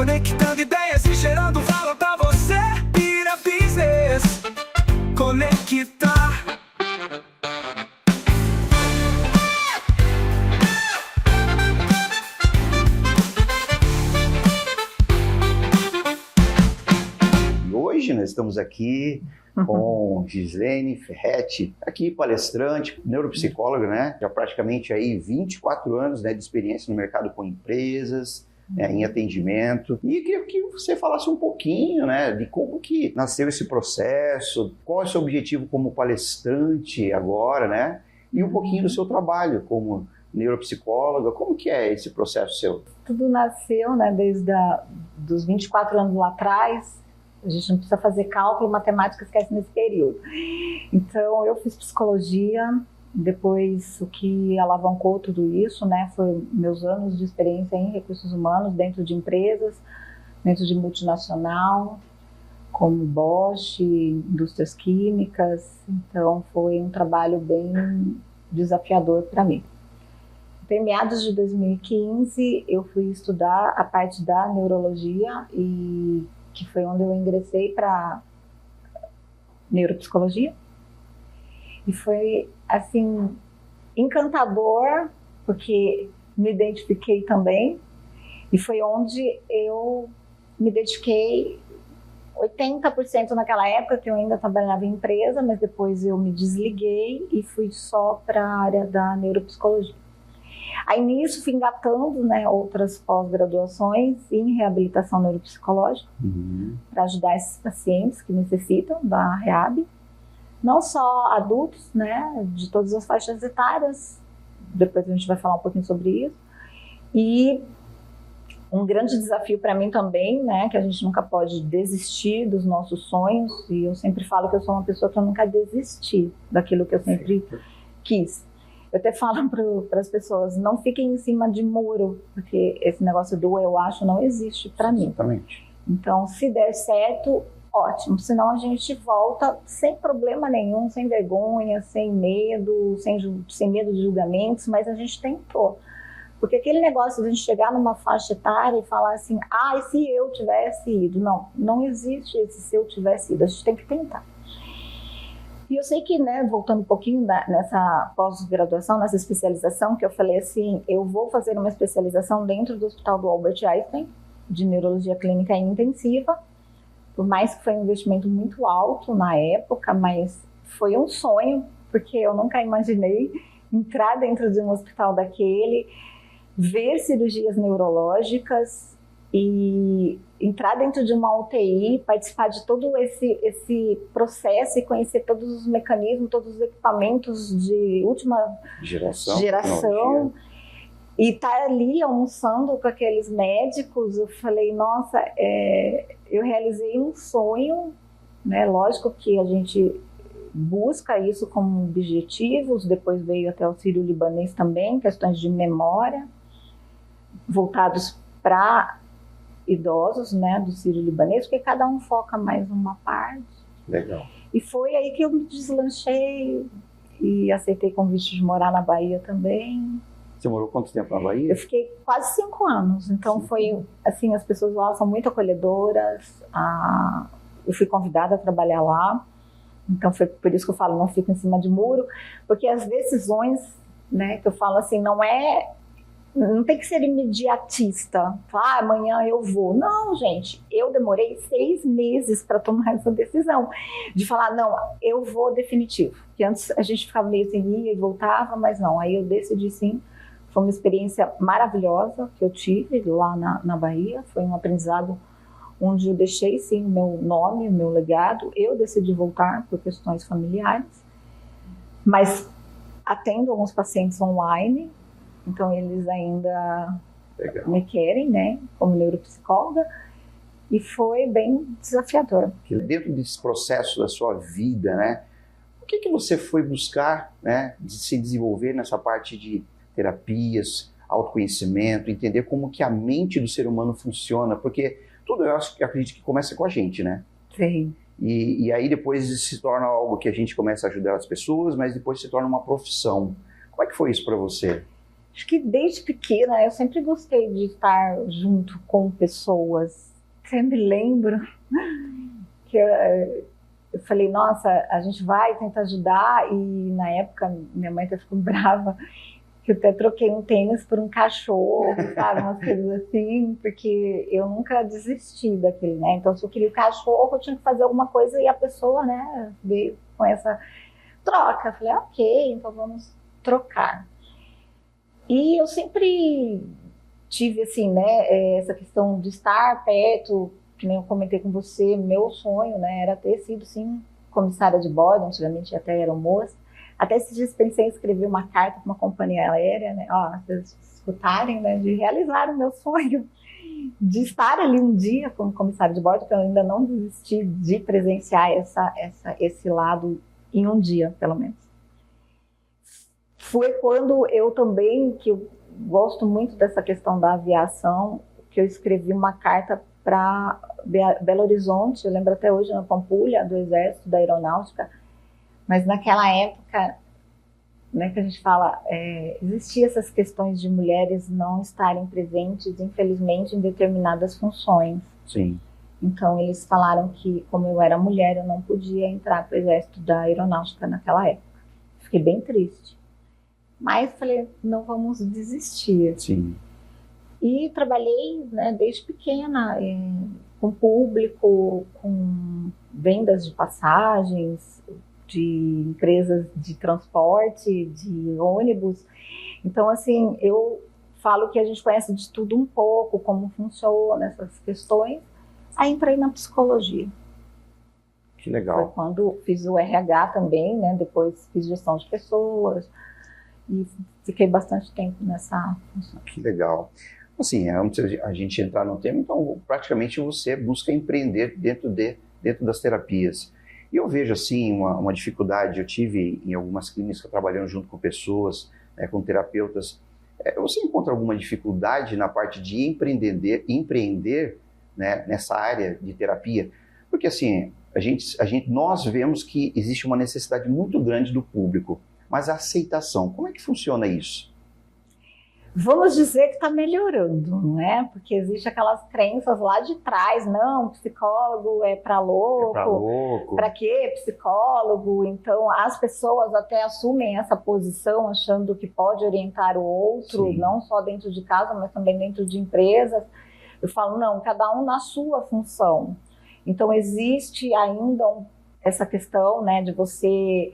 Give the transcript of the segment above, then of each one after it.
conectando ideias e gerando valor pra você. Vira Business Conectar. Hoje nós estamos aqui com Gislene Ferretti, aqui palestrante, neuropsicóloga, né? Já praticamente aí 24 anos, né, de experiência no mercado com empresas, em atendimento. E queria que você falasse um pouquinho, né, de como que nasceu esse processo, qual é o seu objetivo como palestrante agora, né? E um pouquinho do seu trabalho como neuropsicóloga, como que é esse processo seu? Tudo nasceu, né, desde dos 24 anos lá atrás. A gente não precisa fazer cálculo, matemática esquece nesse período. Então, eu fiz psicologia, depois o que alavancou tudo isso, né, foi meus anos de experiência em recursos humanos, dentro de empresas, dentro de multinacional, como Bosch, indústrias químicas. Então, foi um trabalho bem desafiador para mim. Em meados de 2015, eu fui estudar a parte da neurologia e que foi onde eu ingressei para neuropsicologia. E foi, assim, encantador, porque me identifiquei também. E foi onde eu me dediquei 80% naquela época, que eu ainda trabalhava em empresa, mas depois eu me desliguei e fui só para a área da neuropsicologia. Aí nisso fui engatando, né, outras pós-graduações em reabilitação neuropsicológica, para ajudar esses pacientes que necessitam da REAB, não só adultos, né, de todas as faixas etárias, depois a gente vai falar um pouquinho sobre isso, e um grande desafio para mim também, né, que a gente nunca pode desistir dos nossos sonhos, e eu sempre falo que eu sou uma pessoa que eu nunca desisti daquilo que eu sempre quis. Eu até falo para as pessoas, não fiquem em cima de muro, porque esse negócio do eu acho não existe para mim. Exatamente. Então, se der certo, ótimo. Senão a gente volta sem problema nenhum, sem vergonha, sem medo, sem medo de julgamentos, mas a gente tentou. Porque aquele negócio de a gente chegar numa faixa etária e falar assim, e se eu tivesse ido? Não, não existe esse se eu tivesse ido, a gente tem que tentar. E eu sei que, né, voltando um pouquinho nessa pós-graduação, nessa especialização, que eu falei assim, eu vou fazer uma especialização dentro do Hospital do Albert Einstein, de Neurologia Clínica Intensiva, por mais que foi um investimento muito alto na época, mas foi um sonho, porque eu nunca imaginei entrar dentro de um hospital daquele, ver cirurgias neurológicas e entrar dentro de uma UTI, participar de todo esse processo e conhecer todos os mecanismos, todos os equipamentos de última geração e estar ali almoçando com aqueles médicos. Eu falei, nossa, eu realizei um sonho, né? Lógico que a gente busca isso como objetivos, depois veio até o Sírio-Libanês também, questões de memória, voltados para idosos, né, do Sírio-Libanês, porque cada um foca mais uma parte. Legal. E foi aí que eu me deslanchei e aceitei convite de morar na Bahia também. Você morou quanto tempo na Bahia? Eu fiquei quase 5 anos, então foi, assim, as pessoas lá são muito acolhedoras, eu fui convidada a trabalhar lá, então foi por isso que eu falo, não fico em cima de muro, porque as decisões, né, que eu falo assim, não tem que ser imediatista, falar, amanhã eu vou. Não, gente, eu demorei 6 meses para tomar essa decisão, de falar, não, eu vou definitivo. Porque antes a gente ficava meio assim, ia e voltava, mas não, aí eu decidi sim. Foi uma experiência maravilhosa que eu tive lá na Bahia, foi um aprendizado onde eu deixei sim o meu nome, o meu legado. Eu decidi voltar por questões familiares, mas atendo alguns pacientes online, então eles ainda me querem, né, como neuropsicóloga, e foi bem desafiador. Dentro desse processo da sua vida, né, o que você foi buscar, né, de se desenvolver nessa parte de terapias, autoconhecimento, entender como que a mente do ser humano funciona, porque tudo eu acredito que começa com a gente, né? Sim. E aí depois se torna algo que a gente começa a ajudar as pessoas, mas depois se torna uma profissão. Como é que foi isso para você? Acho que desde pequena eu sempre gostei de estar junto com pessoas. Sempre lembro que eu falei, nossa, a gente vai tentar ajudar, e na época minha mãe até ficou brava, que eu até troquei um tênis por um cachorro, sabe, umas coisas assim, porque eu nunca desisti daquele, né? Então, se eu queria o cachorro, eu tinha que fazer alguma coisa, e a pessoa, né, veio com essa troca. Eu falei, ok, então vamos trocar. E eu sempre tive, assim, né, essa questão de estar perto, que nem eu comentei com você, meu sonho, né, era ter sido, sim, comissária de bordo, antigamente até era moça. Até esses dias pensei em escrever uma carta para uma companhia aérea, né, ó, vocês escutarem, né, de realizar o meu sonho de estar ali um dia como comissária de bordo, porque eu ainda não desisti de presenciar esse lado em um dia, pelo menos. Foi quando eu também, que eu gosto muito dessa questão da aviação, que eu escrevi uma carta para Belo Horizonte, eu lembro até hoje, na Pampulha, do Exército, da Aeronáutica, mas naquela época, né, que a gente fala, existiam essas questões de mulheres não estarem presentes, infelizmente, em determinadas funções. Sim. Então, eles falaram que, como eu era mulher, eu não podia entrar para o Exército da Aeronáutica naquela época. Fiquei bem triste. Mas falei, não vamos desistir. Sim. E trabalhei, né, desde pequena, com público, com vendas de passagens, de empresas de transporte, de ônibus. Então, assim, eu falo que a gente conhece de tudo um pouco, como funciona essas questões. Aí entrei na psicologia. Que legal. Foi quando fiz o RH também, né? Depois fiz gestão de pessoas e fiquei bastante tempo nessa função. Que legal. Assim, antes a gente entrar no tema, então praticamente você busca empreender dentro das terapias. E eu vejo assim uma dificuldade, eu tive em algumas clínicas trabalhando junto com pessoas, né, com terapeutas. Você encontra alguma dificuldade na parte de empreender, né, nessa área de terapia? Porque assim, nós vemos que existe uma necessidade muito grande do público, mas a aceitação, como é que funciona isso? Vamos dizer que está melhorando, não é? Porque existe aquelas crenças lá de trás, não, psicólogo é para louco. É para louco. Para quê psicólogo? Então, as pessoas até assumem essa posição, achando que pode orientar o outro, Sim. não só dentro de casa, mas também dentro de empresas. Eu falo, não, cada um na sua função. Então, existe ainda essa questão, né, de você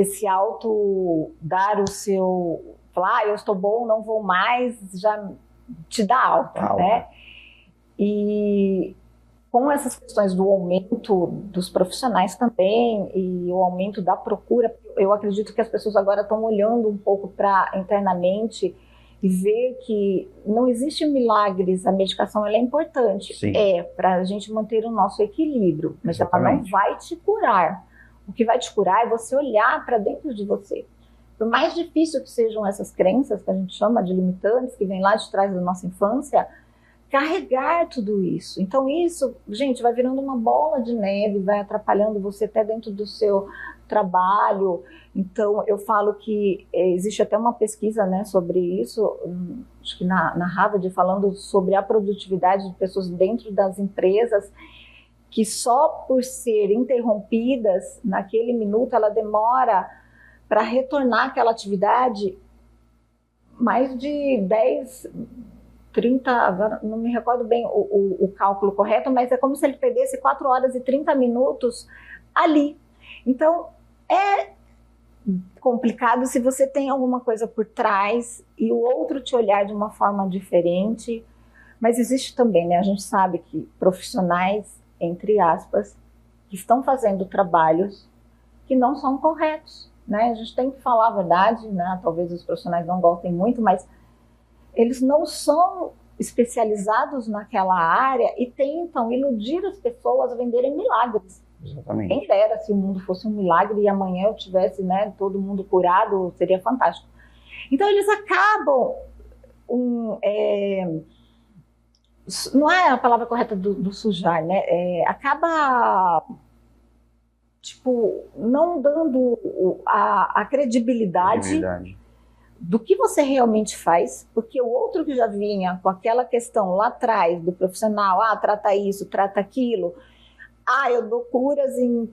se auto-dar o seu... Falar, eu estou bom, não vou mais, já te dá alta, né? E com essas questões do aumento dos profissionais também e o aumento da procura, eu acredito que as pessoas agora estão olhando um pouco para internamente e ver que não existe milagres, a medicação ela é importante, Sim. Para a gente manter o nosso equilíbrio, mas Exatamente. ela não vai te curar. O que vai te curar é você olhar para dentro de você. Por mais difícil que sejam essas crenças, que a gente chama de limitantes, que vêm lá de trás da nossa infância, carregar tudo isso. Então isso, gente, vai virando uma bola de neve, vai atrapalhando você até dentro do seu trabalho. Então eu falo que existe até uma pesquisa, né, sobre isso, acho que na Harvard, falando sobre a produtividade de pessoas dentro das empresas, que só por ser interrompidas naquele minuto, ela demora para retornar àquela atividade mais de 10, 30, agora não me recordo bem o cálculo correto, mas é como se ele perdesse 4 horas e 30 minutos ali. Então, é complicado se você tem alguma coisa por trás e o outro te olhar de uma forma diferente, mas existe também, né? A gente sabe que profissionais, entre aspas, que estão fazendo trabalhos que não são corretos. Né? A gente tem que falar a verdade, né? Talvez os profissionais não gostem muito, mas eles não são especializados naquela área e tentam iludir as pessoas a venderem milagres. Exatamente. Quem dera se o mundo fosse um milagre e amanhã eu tivesse, né, todo mundo curado, seria fantástico. Então eles acabam, não é a palavra correta do sujar, né? Acaba... tipo, não dando a credibilidade do que você realmente faz, porque o outro que já vinha com aquela questão lá atrás do profissional, trata isso, trata aquilo, eu dou curas em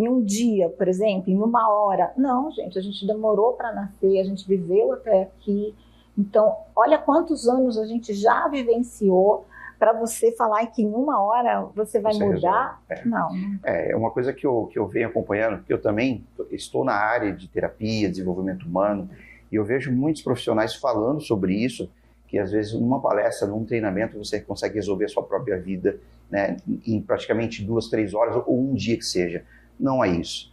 um dia, por exemplo, em 1 hora. Não, gente, a gente demorou para nascer, a gente viveu até aqui. Então, olha quantos anos a gente já vivenciou para você falar que em 1 hora você vai mudar. Não. É uma coisa que eu venho acompanhando, porque eu também estou na área de terapia, desenvolvimento humano, e eu vejo muitos profissionais falando sobre isso, que às vezes numa palestra, num treinamento, você consegue resolver a sua própria vida, né, em praticamente 2, 3 horas, ou um dia que seja. Não é isso.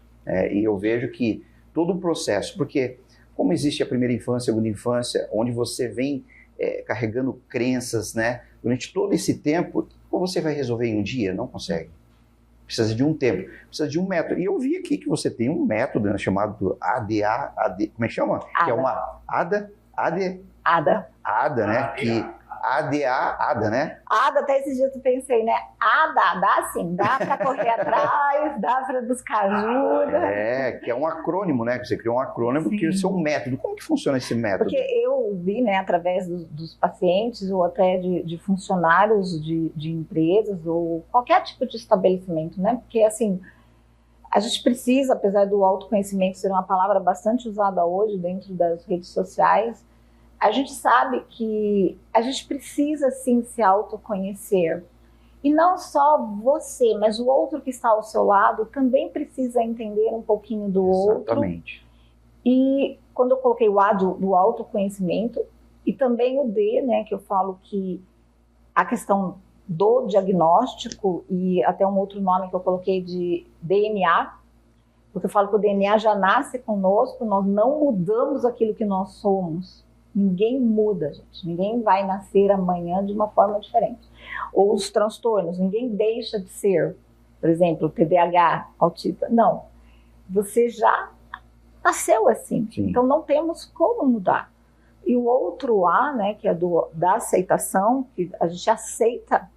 E eu vejo que todo o processo, porque como existe a primeira infância, a segunda infância, onde você vem carregando crenças, né, durante todo esse tempo, como você vai resolver em um dia? Não consegue. Precisa de um tempo, precisa de um método. E eu vi aqui que você tem um método, né, chamado ADA, como é que chama? ADA. Que é uma ADA, né? Que ADA, né? Até esses dias eu pensei, né? Dá sim, dá para correr atrás, dá para buscar ajuda. Que é um acrônimo, né? Que você criou um acrônimo, porque isso é um método. Como que funciona esse método? Porque eu vi, né, através dos pacientes ou até de funcionários de empresas ou qualquer tipo de estabelecimento, né? Porque, assim, a gente precisa, apesar do autoconhecimento ser uma palavra bastante usada hoje dentro das redes sociais, a gente sabe que a gente precisa, sim, se autoconhecer. E não só você, mas o outro que está ao seu lado também precisa entender um pouquinho do outro. Exatamente. E quando eu coloquei o A do autoconhecimento, e também o D, né, que eu falo que a questão do diagnóstico, e até um outro nome que eu coloquei de DNA, porque eu falo que o DNA já nasce conosco, nós não mudamos aquilo que nós somos. Ninguém muda, gente. Ninguém vai nascer amanhã de uma forma diferente. Ou os transtornos, ninguém deixa de ser, por exemplo, TDAH, autista. Não. Você já nasceu assim. Sim. Então não temos como mudar. E o outro A, né, que é da aceitação, que a gente aceita.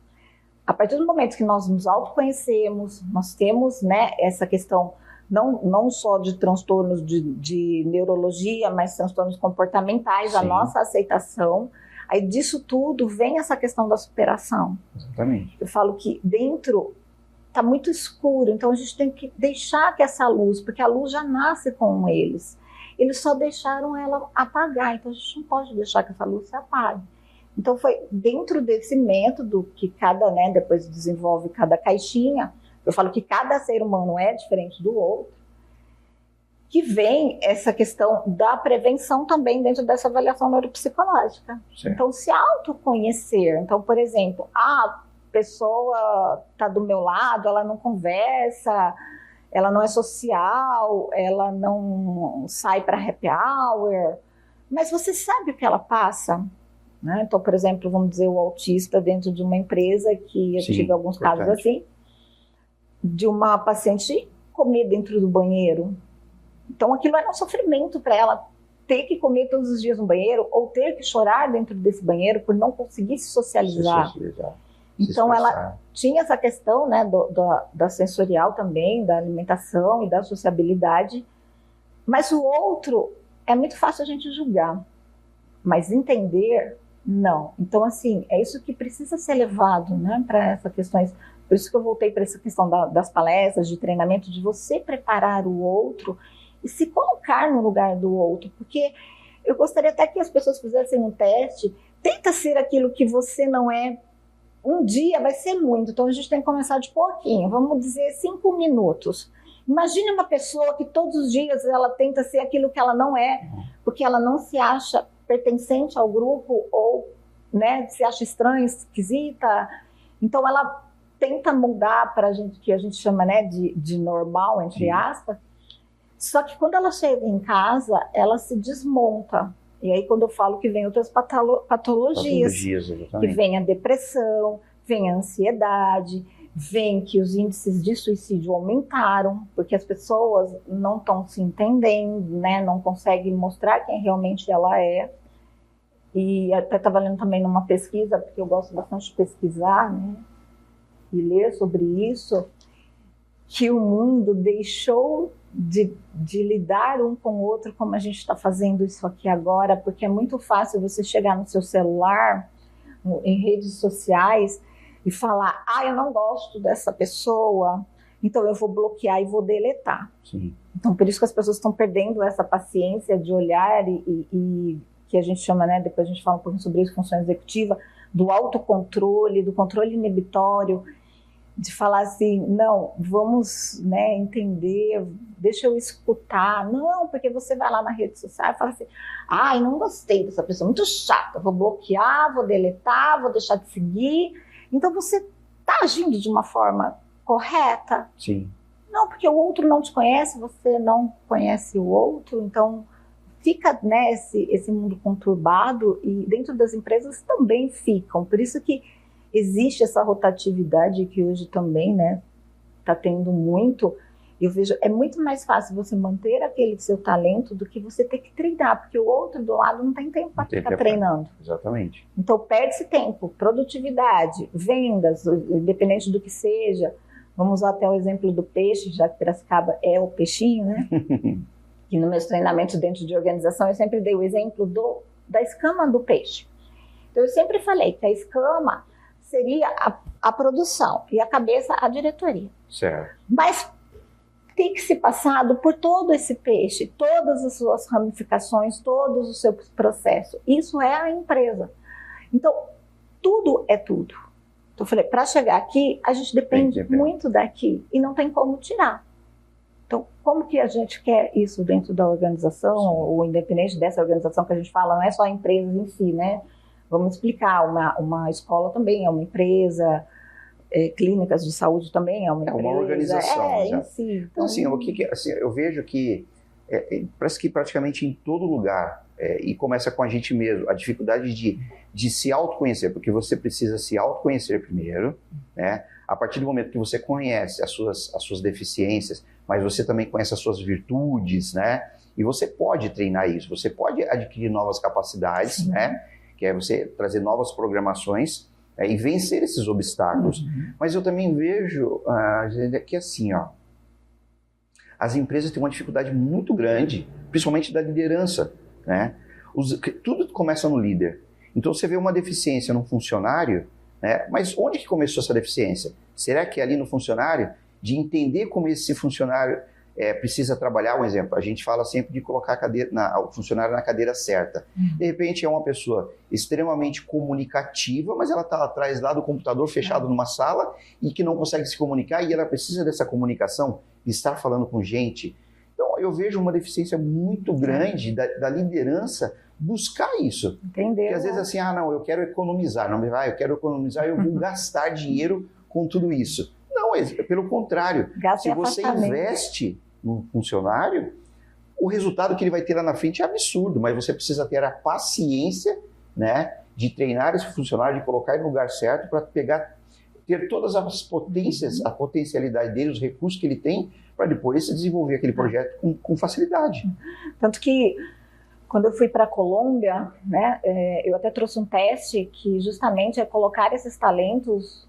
A partir do momento que nós nos autoconhecemos, nós temos, né, essa questão não só de transtornos de neurologia, mas transtornos comportamentais, Sim. A nossa aceitação. Aí disso tudo vem essa questão da superação. Exatamente. Eu falo que dentro está muito escuro, então a gente tem que deixar que essa luz, porque a luz já nasce com eles. Eles só deixaram ela apagar, então a gente não pode deixar que essa luz se apague. Então foi dentro desse método que né, depois desenvolve cada caixinha. Eu falo que cada ser humano é diferente do outro, que vem essa questão da prevenção também dentro dessa avaliação neuropsicológica. Certo. Então, se autoconhecer. Então, por exemplo, a pessoa está do meu lado, ela não conversa, ela não é social, ela não sai para happy hour, mas você sabe o que ela passa? Né? Então, por exemplo, vamos dizer o autista dentro de uma empresa, que eu tive alguns casos assim, de uma paciente comer dentro do banheiro. Então aquilo era um sofrimento para ela, ter que comer todos os dias no banheiro ou ter que chorar dentro desse banheiro por não conseguir se socializar. Então ela tinha essa questão, né, da sensorial também, da alimentação e da sociabilidade, mas o outro é muito fácil a gente julgar, mas entender, não. Então assim, é isso que precisa ser levado, né, para essas questões. Por isso que eu voltei para essa questão das palestras, de treinamento, de você preparar o outro e se colocar no lugar do outro. Porque eu gostaria até que as pessoas fizessem um teste. Tenta ser aquilo que você não é. Um dia vai ser muito, então a gente tem que começar de pouquinho. Vamos dizer 5 minutos. Imagine uma pessoa que todos os dias ela tenta ser aquilo que ela não é, porque ela não se acha pertencente ao grupo ou, né, se acha estranha, esquisita. Então ela tenta mudar para a gente, que a gente chama, né, de normal, entre aspas. Só que quando ela chega em casa, ela se desmonta. E aí quando eu falo que vem outras patologias, que vem a depressão, vem a ansiedade, vem que os índices de suicídio aumentaram, porque as pessoas não estão se entendendo, né, não conseguem mostrar quem realmente ela é. E até estava lendo também numa pesquisa, porque eu gosto bastante de pesquisar, né, e ler sobre isso, que o mundo deixou de lidar um com o outro como a gente está fazendo isso aqui agora, porque é muito fácil você chegar no seu celular, em redes sociais, e falar, eu não gosto dessa pessoa, então eu vou bloquear e vou deletar. Sim. Então, por isso que as pessoas estão perdendo essa paciência de olhar e que a gente chama, né, depois a gente fala um pouquinho sobre isso, função executiva, do autocontrole, do controle inibitório, de falar assim, não, vamos, né, entender, deixa eu escutar. Não, porque você vai lá na rede social e fala assim, não gostei dessa pessoa, muito chata, vou bloquear, vou deletar, vou deixar de seguir. Então você está agindo de uma forma correta? Sim. Não, porque o outro não te conhece, você não conhece o outro, então fica, né, esse mundo conturbado, e dentro das empresas também ficam. Por isso que existe essa rotatividade que hoje também, né, está tendo muito. Eu vejo, é muito mais fácil você manter aquele seu talento do que você ter que treinar, porque o outro do lado não tem tempo para ficar treinando. Exatamente. Então perde-se tempo, produtividade, vendas, independente do que seja. Vamos usar até o exemplo do peixe, já que Piracicaba é o peixinho, né? E nos meus treinamentos dentro de organização eu sempre dei o exemplo da escama do peixe. Então eu sempre falei que a escama seria a produção e a cabeça a diretoria. Certo. Mas tem que ser passado por todo esse peixe, todas as suas ramificações, todos os seus processos. Isso é a empresa. Então, tudo é tudo. Então, eu falei, para chegar aqui, a gente depende muito daqui e não tem como tirar. Então, como que a gente quer isso dentro da organização, ou independente dessa organização que a gente fala, não é só a empresa em si, né? Vamos explicar, uma escola também é uma empresa, clínicas de saúde também é uma empresa. É uma organização. Em si. Então, assim, eu vejo que parece que praticamente em todo lugar, e começa com a gente mesmo, a dificuldade de se autoconhecer, porque você precisa se autoconhecer primeiro, né? A partir do momento que você conhece as suas deficiências, mas você também conhece as suas virtudes, né? E você pode treinar isso, você pode adquirir novas capacidades, sim, né? Que é você trazer novas programações e vencer esses obstáculos. Uhum. Mas eu também vejo que assim, as empresas têm uma dificuldade muito grande, principalmente da liderança, né? Tudo começa no líder. Então você vê uma deficiência num funcionário, né? Mas onde que começou essa deficiência? Será que é ali no funcionário? De entender como esse funcionário precisa trabalhar, um exemplo, a gente fala sempre de colocar o funcionário na cadeira certa. De repente é uma pessoa extremamente comunicativa, mas ela está atrás lá do computador fechado numa sala e que não consegue se comunicar, e ela precisa dessa comunicação, de estar falando com gente. Então eu vejo uma deficiência muito grande da liderança buscar isso. Entender. Porque às vezes assim, não, eu quero economizar, eu quero economizar, eu vou gastar dinheiro com tudo isso. Não, pelo contrário, se você investe no funcionário, o resultado que ele vai ter lá na frente é absurdo, mas você precisa ter a paciência, né, de treinar esse funcionário, de colocar ele no lugar certo para ter todas as potências, a potencialidade dele, os recursos que ele tem, para depois desenvolver aquele projeto com facilidade. Tanto que quando eu fui para a Colômbia, né, eu até trouxe um teste que justamente é colocar esses talentos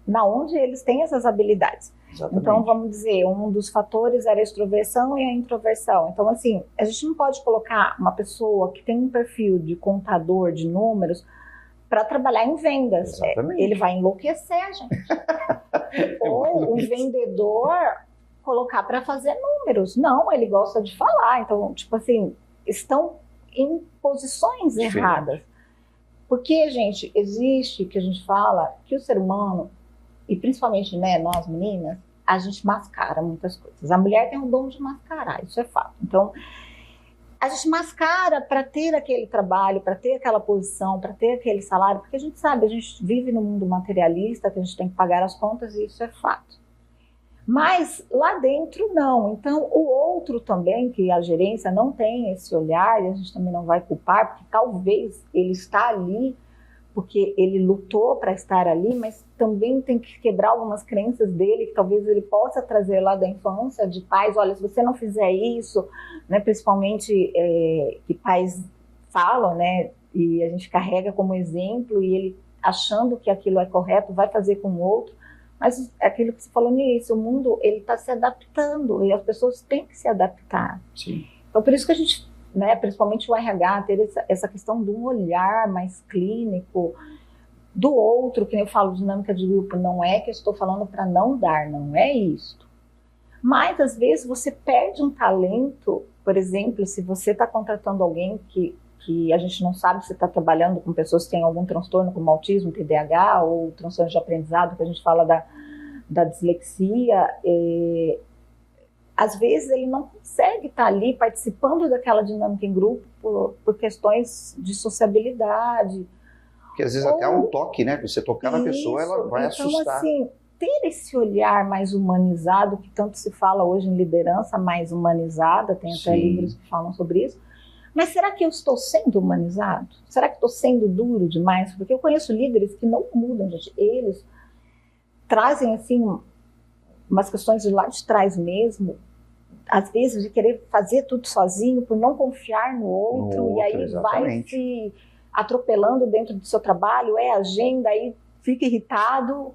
na onde eles têm essas habilidades. Exatamente. Então, vamos dizer, um dos fatores era a extroversão e a introversão. Então, assim, a gente não pode colocar uma pessoa que tem um perfil de contador de números para trabalhar em vendas. Exatamente. Ele vai enlouquecer, gente. Ou um vendedor colocar para fazer números. Não, ele gosta de falar. Então, tipo assim, estão em posições erradas. Porque, gente, existe que a gente fala que o ser humano, e principalmente, né, nós meninas, a gente mascara muitas coisas. A mulher tem o dom de mascarar, isso é fato. Então, a gente mascara para ter aquele trabalho, para ter aquela posição, para ter aquele salário, porque a gente sabe, a gente vive no mundo materialista, que a gente tem que pagar as contas, e isso é fato. Mas lá dentro não. Então o outro também, que a gerência não tem esse olhar, e a gente também não vai culpar, porque talvez ele está ali porque ele lutou para estar ali, mas também tem que quebrar algumas crenças dele, que talvez ele possa trazer lá da infância, de pais, olha, se você não fizer isso, né, principalmente que pais falam, né, e a gente carrega como exemplo, e ele achando que aquilo é correto, vai fazer com o outro, Mas é aquilo que você falou no início, o mundo ele está se adaptando e as pessoas têm que se adaptar. Sim. Então, por isso que a gente, né, principalmente o RH, ter essa questão de um olhar mais clínico do outro, que eu falo, dinâmica de grupo, não é que eu estou falando para não dar, não é isso. Mas, às vezes, você perde um talento, por exemplo, se você está contratando alguém que a gente não sabe se está trabalhando com pessoas que têm algum transtorno, como autismo, TDAH, ou transtorno de aprendizado, que a gente fala da dislexia, às vezes ele não consegue estar ali participando daquela dinâmica em grupo por questões de sociabilidade. Porque às vezes até há um toque, né? Você tocar na pessoa, ela vai assustar. Então, assim, ter esse olhar mais humanizado, que tanto se fala hoje em liderança mais humanizada, tem até livros que falam sobre isso. Mas será que eu estou sendo humanizado? Será que estou sendo duro demais? Porque eu conheço líderes que não mudam, gente. Eles trazem, assim, umas questões de lá de trás mesmo, às vezes de querer fazer tudo sozinho, por não confiar no outro, e aí vai se atropelando dentro do seu trabalho, agenda, aí fica irritado,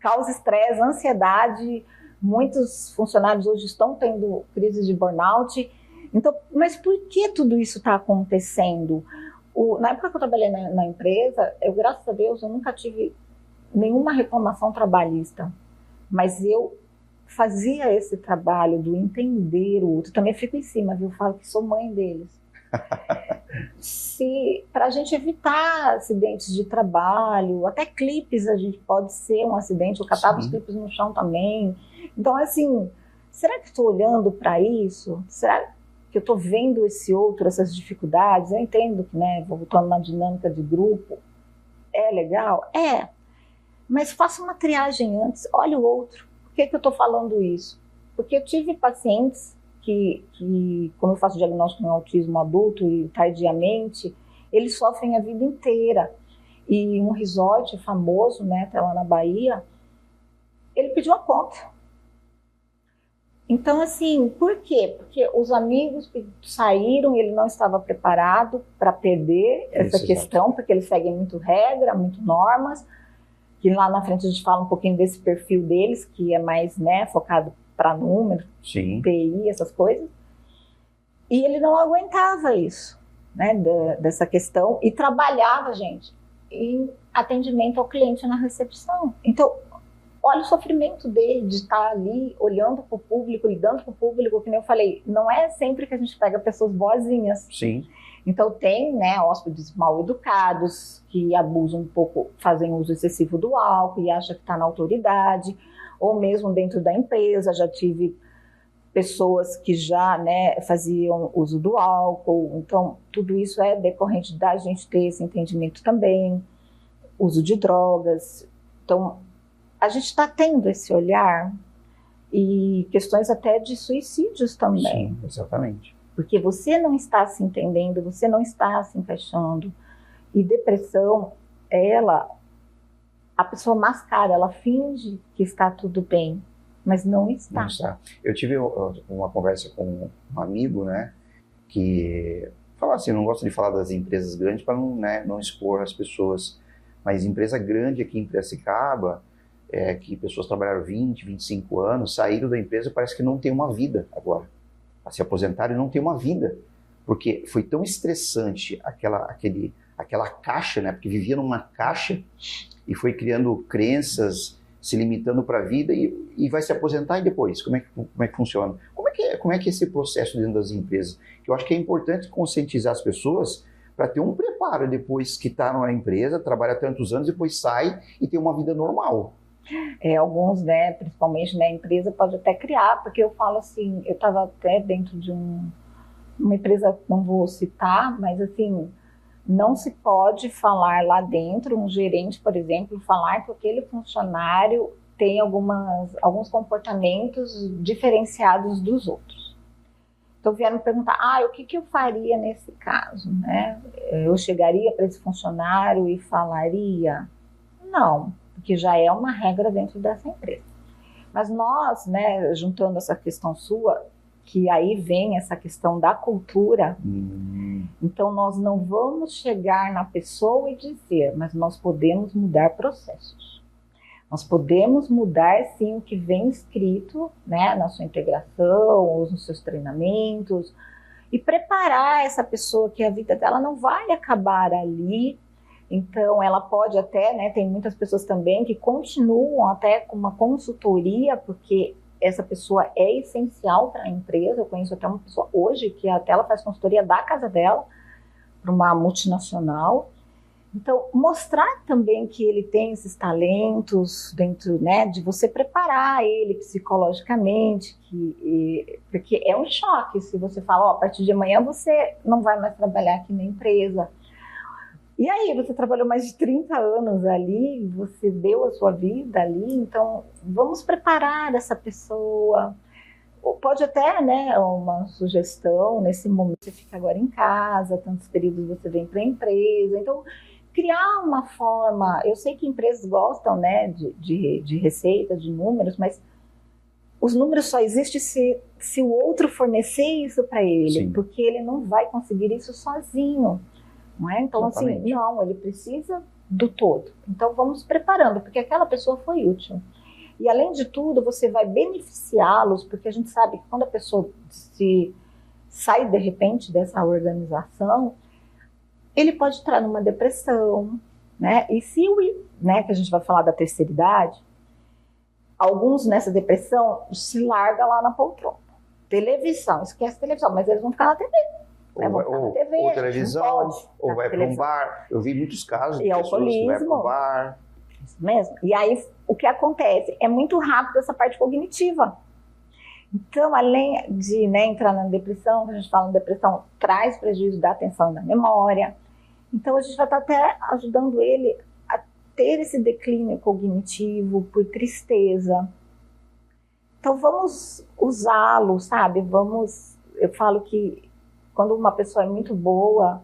causa estresse, ansiedade. Muitos funcionários hoje estão tendo crise de burnout. Então, mas por que tudo isso está acontecendo? Na época que eu trabalhei na empresa, graças a Deus, eu nunca tive nenhuma reclamação trabalhista, mas eu fazia esse trabalho do entender o outro. Também fico em cima, viu? Eu falo que sou mãe deles. Para a gente evitar acidentes de trabalho, até clipes a gente pode ser um acidente, eu catava os clipes no chão também. Então, assim, será que estou olhando para isso? Será que eu estou vendo esse outro, essas dificuldades? Eu entendo que, né, voltando na dinâmica de grupo, é legal? É. Mas faça uma triagem antes, olha o outro. Por que eu estou falando isso? Porque eu tive pacientes que, como eu faço diagnóstico no autismo adulto e tardiamente, eles sofrem a vida inteira. E um resort famoso, né, até lá na Bahia, ele pediu a conta. Então, assim, por quê? Porque os amigos saíram e ele não estava preparado para perder essa questão, porque eles seguem muito regra, muito normas, que lá na frente a gente fala um pouquinho desse perfil deles, que é mais, né, focado para número, TI, essas coisas. E ele não aguentava isso, né, dessa questão, e trabalhava, gente, em atendimento ao cliente na recepção. Então, olha o sofrimento dele de estar ali olhando para o público, lidando com o público, que nem eu falei, não é sempre que a gente pega pessoas boazinhas. Sim. Então tem, né, hóspedes mal educados, que abusam um pouco, fazem uso excessivo do álcool e acham que está na autoridade, ou mesmo dentro da empresa, já tive pessoas que já, né, faziam uso do álcool. Então tudo isso é decorrente da gente ter esse entendimento também, uso de drogas. Então a gente está tendo esse olhar e questões até de suicídios também. Sim, exatamente. Porque você não está se entendendo, você não está se encaixando. E depressão, a pessoa mascara, ela finge que está tudo bem, mas não está. Não está. Eu tive uma conversa com um amigo, né, que falou assim, não gosto de falar das empresas grandes para não, né, não expor as pessoas, mas empresa grande aqui em Piracicaba, que pessoas trabalharam 20, 25 anos, saíram da empresa, parece que não tem uma vida agora. Se aposentaram e não tem uma vida. Porque foi tão estressante aquela caixa, né? Porque vivia numa caixa e foi criando crenças, se limitando para a vida e vai se aposentar e depois? Como é que funciona? Como é que é esse processo dentro das empresas? Eu acho que é importante conscientizar as pessoas para ter um preparo depois que está numa empresa, trabalha tantos anos, depois sai e tem uma vida normal. Alguns, né, principalmente, né, a empresa pode até criar, porque eu falo assim, eu estava até dentro de uma empresa, não vou citar, mas assim, não se pode falar lá dentro, um gerente, por exemplo, falar que aquele funcionário tem alguns comportamentos diferenciados dos outros. Então vieram me perguntar, o que eu faria nesse caso, né? Eu chegaria para esse funcionário e falaria, não, porque já é uma regra dentro dessa empresa. Mas nós, né, juntando essa questão sua, que aí vem essa questão da cultura, então nós não vamos chegar na pessoa e dizer, mas nós podemos mudar processos. Nós podemos mudar, sim, o que vem escrito, né, na sua integração, ou nos seus treinamentos, e preparar essa pessoa que a vida dela não vai acabar ali. Então, ela pode até, né, tem muitas pessoas também que continuam até com uma consultoria, porque essa pessoa é essencial para a empresa. Eu conheço até uma pessoa hoje que até ela faz consultoria da casa dela, para uma multinacional. Então, mostrar também que ele tem esses talentos dentro, né, de você preparar ele psicologicamente, porque é um choque se você fala, ó, a partir de amanhã você não vai mais trabalhar aqui na empresa. E aí, você trabalhou mais de 30 anos ali, você deu a sua vida ali, então vamos preparar essa pessoa. Pode até, né, uma sugestão, nesse momento você fica agora em casa, tantos períodos você vem para a empresa, então criar uma forma, eu sei que empresas gostam, né, de receita, de números, mas os números só existem se o outro fornecer isso para ele, Sim. porque ele não vai conseguir isso sozinho, não é? Então, Exatamente. assim, não, ele precisa do todo. Então, vamos preparando, porque aquela pessoa foi útil. E, além de tudo, você vai beneficiá-los, porque a gente sabe que quando a pessoa se sai, de repente, dessa organização, ele pode entrar numa depressão, né? E se né, que a gente vai falar da terceira idade, alguns nessa depressão se largam lá na poltrona. Televisão, esquece televisão, mas eles vão ficar na TV. Ou televisão, ou vai para um bar. Eu vi muitos casos de pessoas que vai para um bar. Isso mesmo. E aí, o que acontece? É muito rápido essa parte cognitiva. Então, além de, né, entrar na depressão, que a gente fala em depressão, traz prejuízo da atenção e da memória. Então, a gente vai estar até ajudando ele a ter esse declínio cognitivo por tristeza. Então, vamos usá-lo, sabe? Eu falo que quando uma pessoa é muito boa,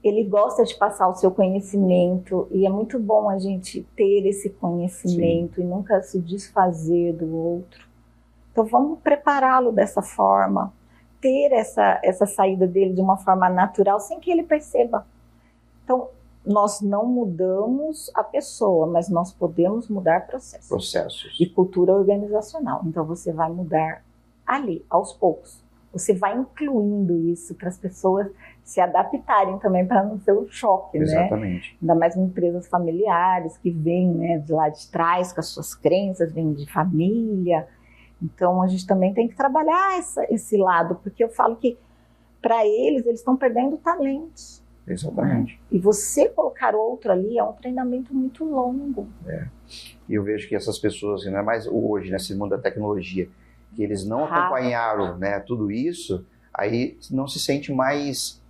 ele gosta de passar o seu conhecimento, e é muito bom a gente ter esse conhecimento. Sim. E nunca se desfazer do outro. Então, vamos prepará-lo dessa forma, ter essa saída dele de uma forma natural, sem que ele perceba. Então, nós não mudamos a pessoa, mas nós podemos mudar processos. E cultura organizacional. Então, você vai mudar ali, aos poucos. Você vai incluindo isso para as pessoas se adaptarem também, para não ser um choque, Exatamente. Né? Ainda mais em empresas familiares que vêm, né, de lá de trás com as suas crenças, vêm de família. Então, a gente também tem que trabalhar esse lado, porque eu falo que, para eles estão perdendo talentos. Exatamente. Né? E você colocar outro ali é um treinamento muito longo. E eu vejo que essas pessoas, ainda mais hoje, nesse mundo da tecnologia, que eles não acompanharam, né, tudo isso, aí não se sente mais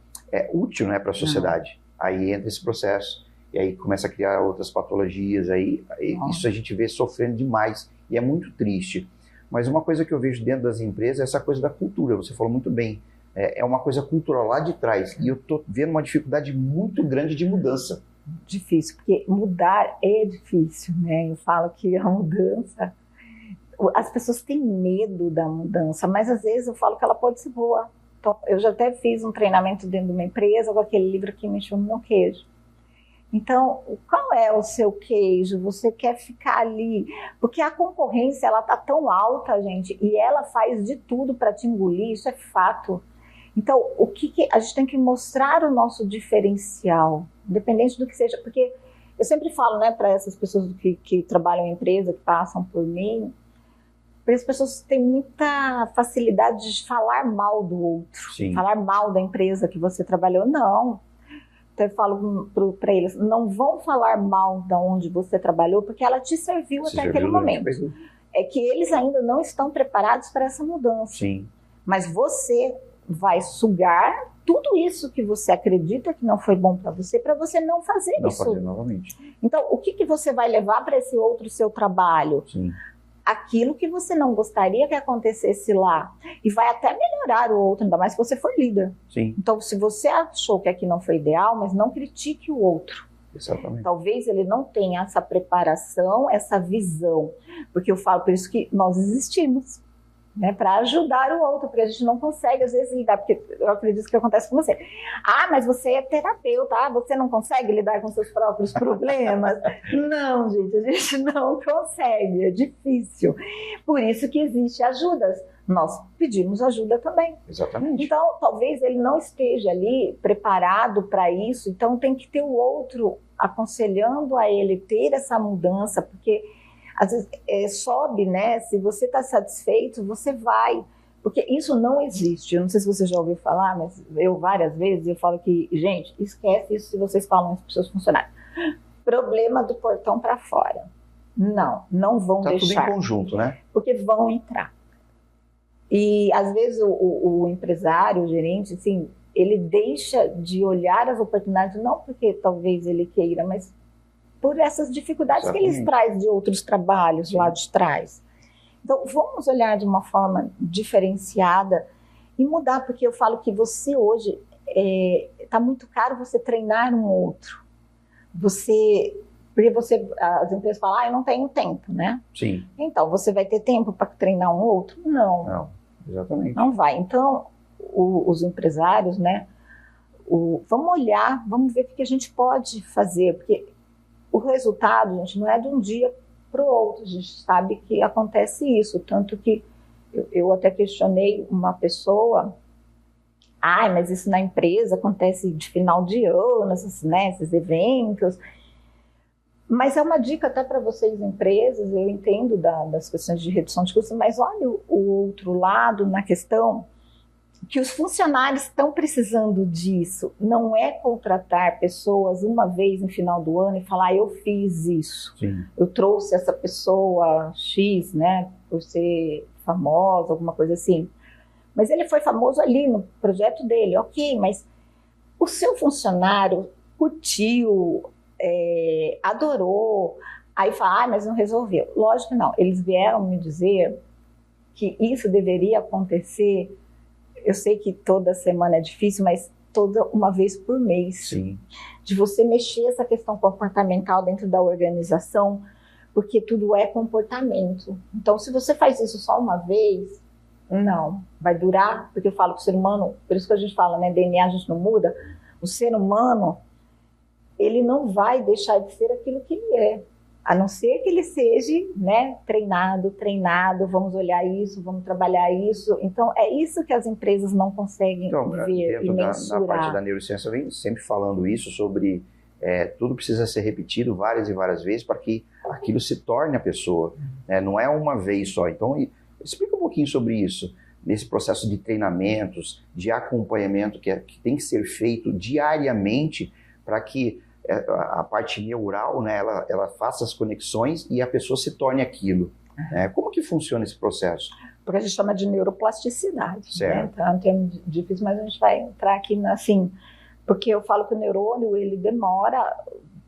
útil, né, para a sociedade. Aí entra esse processo, e aí começa a criar outras patologias, aí isso a gente vê sofrendo demais, e é muito triste. Mas uma coisa que eu vejo dentro das empresas é essa coisa da cultura, você falou muito bem, é uma coisa cultural lá de trás, e eu estou vendo uma dificuldade muito grande de mudança. Difícil, porque mudar é difícil, né? Eu falo que a mudança, as pessoas têm medo da mudança, mas às vezes eu falo que ela pode ser boa. Então, eu já até fiz um treinamento dentro de uma empresa com aquele livro que mexeu no meu queijo. Então, qual é o seu queijo? Você quer ficar ali? Porque a concorrência, ela tá tão alta, gente, e ela faz de tudo para te engolir, isso é fato. Então, a gente tem que mostrar o nosso diferencial, independente do que seja, porque eu sempre falo, né, para essas pessoas que trabalham em empresa, que passam por mim, porque as pessoas têm muita facilidade de falar mal do outro, Sim. Falar mal da empresa que você trabalhou, não. Então eu falo para eles, não vão falar mal de onde você trabalhou, porque ela te serviu até aquele momento. É que eles ainda não estão preparados para essa mudança. Sim. Mas você vai sugar tudo isso que você acredita que não foi bom para você não fazer isso. Não fazer novamente. Então, o que você vai levar para esse outro seu trabalho? Sim. Aquilo que você não gostaria que acontecesse lá. E vai até melhorar o outro, ainda mais se você for líder. Sim. Então, se você achou que aqui não foi ideal, mas não critique o outro. Exatamente. Talvez ele não tenha essa preparação, essa visão. Porque eu falo por isso que nós existimos. né, para ajudar o outro, porque a gente não consegue, às vezes, lidar, porque eu acredito que acontece com você. Ah, mas você é terapeuta, você não consegue lidar com seus próprios problemas? Não, gente, a gente não consegue, é difícil. Por isso que existe ajudas. Nós pedimos ajuda também. Exatamente. Então, talvez ele não esteja ali preparado para isso, então tem que ter o outro aconselhando a ele ter essa mudança, porque às vezes sobe, né? Se você está satisfeito, você vai. Porque isso não existe. Eu não sei se você já ouviu falar, mas eu várias vezes eu falo que, gente, esquece isso se vocês falam isso para os seus funcionários. Problema do portão para fora. Não vão deixar. Tá tudo em conjunto, né? Porque vão entrar. E às vezes o empresário, o gerente, assim, ele deixa de olhar as oportunidades, não porque talvez ele queira, mas por essas dificuldades Exatamente. que eles trazem de outros trabalhos lá de trás. Então, vamos olhar de uma forma diferenciada e mudar, porque eu falo que você hoje, está muito caro você treinar um outro. Porque as empresas falam, eu não tenho tempo, né? Sim. Então, você vai ter tempo para treinar um outro? Não, exatamente. Não vai. Então, os empresários, né? Vamos olhar, vamos ver o que a gente pode fazer, porque o resultado, gente, não é de um dia para o outro. A gente sabe que acontece isso, tanto que eu até questionei uma pessoa, mas isso na empresa acontece de final de ano, esses eventos. Mas é uma dica até para vocês, empresas, eu entendo das questões de redução de custos, mas olha o outro lado na questão que os funcionários estão precisando disso. Não é contratar pessoas uma vez no final do ano e falar, eu fiz isso. Sim. Eu trouxe essa pessoa X, né, por ser famosa, alguma coisa assim. Mas ele foi famoso ali no projeto dele, ok, mas o seu funcionário curtiu, adorou, aí fala, mas não resolveu. Lógico que não, eles vieram me dizer que isso deveria acontecer. Eu sei que toda semana é difícil, mas toda uma vez por mês. Sim. De você mexer essa questão comportamental dentro da organização, porque tudo é comportamento. Então, se você faz isso só uma vez, não, vai durar, porque eu falo que o ser humano, por isso que a gente fala, né, DNA a gente não muda, o ser humano, ele não vai deixar de ser aquilo que ele é. A não ser que ele seja, né, treinado, vamos olhar isso, vamos trabalhar isso. Então, é isso que as empresas não conseguem ver e mensurar. Na parte da neurociência, vem sempre falando isso sobre tudo precisa ser repetido várias e várias vezes para que aquilo se torne a pessoa. Né? Não é uma vez só. Então, explica um pouquinho sobre isso, nesse processo de treinamentos, de acompanhamento que tem que ser feito diariamente para que a parte neural, né, ela faça as conexões e a pessoa se torne aquilo. Como que funciona esse processo? Porque a gente chama de neuroplasticidade. Certo. Né? Então, é um termo difícil, mas a gente vai entrar aqui assim, porque eu falo que o neurônio, ele demora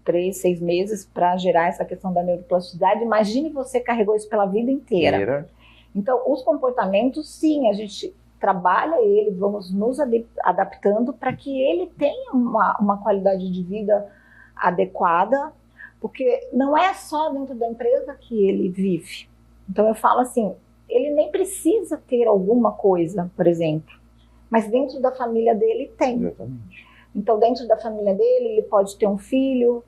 3, 6 meses para gerar essa questão da neuroplasticidade. Imagine você carregou isso pela vida inteira. Então, os comportamentos, sim, a gente trabalha ele, vamos nos adaptando para que ele tenha uma qualidade de vida adequada, porque não é só dentro da empresa que ele vive. Então eu falo assim, ele nem precisa ter alguma coisa, por exemplo, mas dentro da família dele tem. Exatamente. Então dentro da família dele, ele pode ter um filho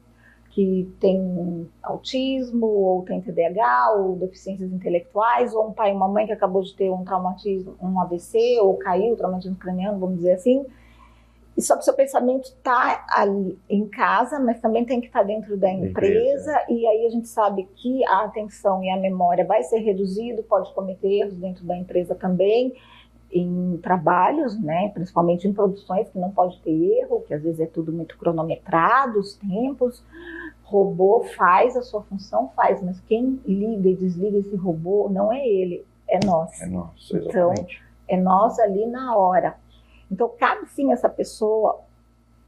que tem autismo, ou tem TDAH, ou deficiências intelectuais, ou um pai e uma mãe que acabou de ter um traumatismo, um AVC, ou caiu, traumatismo craniano, vamos dizer assim. E só que o seu pensamento está ali em casa, mas também tem que estar dentro da empresa. E aí a gente sabe que a atenção e a memória vai ser reduzido, pode cometer erros dentro da empresa também, em trabalhos, né, principalmente em produções que não pode ter erro, que às vezes é tudo muito cronometrado, os tempos. Robô faz a sua função, mas quem liga e desliga esse robô não é ele, é nós. É nosso, exatamente. Então, é nós ali na hora. Então, cabe sim essa pessoa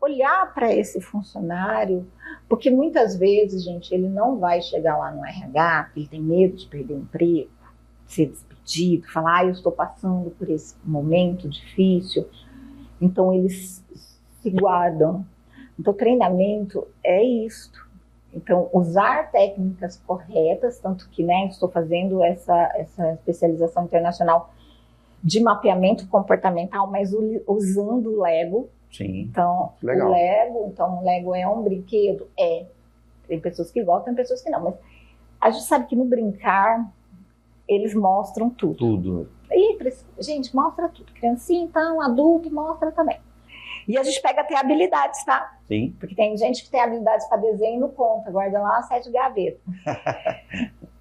olhar para esse funcionário, porque muitas vezes, gente, ele não vai chegar lá no RH, porque ele tem medo de perder o emprego, de ser despedido, falar, eu estou passando por esse momento difícil. Então, eles se guardam. Então, treinamento é isto. Então, usar técnicas corretas, tanto que, né, estou fazendo essa especialização internacional de mapeamento comportamental, mas usando o Lego. Sim. Então, Legal. o Lego é um brinquedo? Tem pessoas que gostam, tem pessoas que não, mas a gente sabe que no brincar eles mostram tudo. Tudo. E, gente, mostra tudo. Criancinha, então, adulto, mostra também. E a gente pega até habilidades, tá? Sim. Porque tem gente que tem habilidades para desenho e não conta, guarda lá 7 gavetas.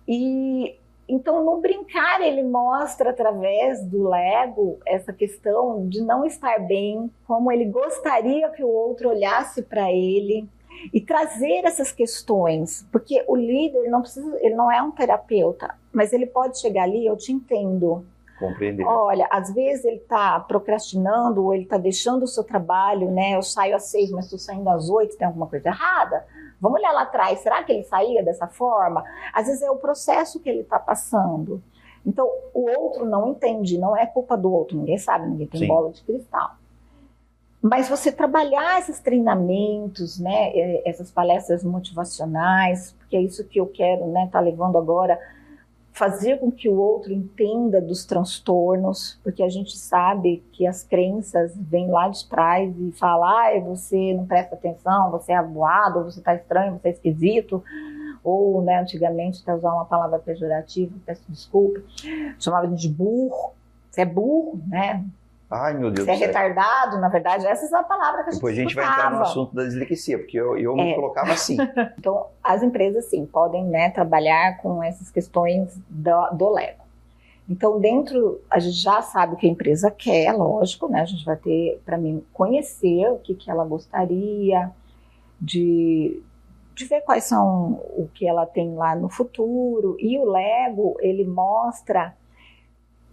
E então, no brincar, ele mostra através do Lego essa questão de não estar bem, como ele gostaria que o outro olhasse para ele e trazer essas questões, porque o líder não precisa, ele não é um terapeuta, mas ele pode chegar ali, eu te entendo. Compreender. Olha, às vezes ele está procrastinando ou ele está deixando o seu trabalho, né? Eu saio às 6, mas estou saindo às 8, tem alguma coisa errada? Vamos olhar lá atrás, será que ele saía dessa forma? Às vezes é o processo que ele está passando. Então, o outro não entende, não é culpa do outro, ninguém sabe, ninguém tem Sim. bola de cristal. Mas você trabalhar esses treinamentos, né, essas palestras motivacionais, porque é isso que eu quero, né, tá levando agora, fazer com que o outro entenda dos transtornos, porque a gente sabe que as crenças vêm lá de trás e falam, você não presta atenção, você é avoado, você está estranho, você é esquisito, ou, né, antigamente, até usar uma palavra pejorativa, peço desculpa, chamava de burro, você é burro, né? Ai, meu Deus Você é do céu. retardado, na verdade, essa é a palavra que a gente Depois a gente vai escutava. entrar no assunto da dislexia, porque eu me colocava assim. Então, as empresas, sim, podem, né, trabalhar com essas questões do Lego. Então, dentro, a gente já sabe o que a empresa quer, lógico, né? A gente vai ter, para mim, conhecer o que ela gostaria, de ver quais são o que ela tem lá no futuro. E o Lego, ele mostra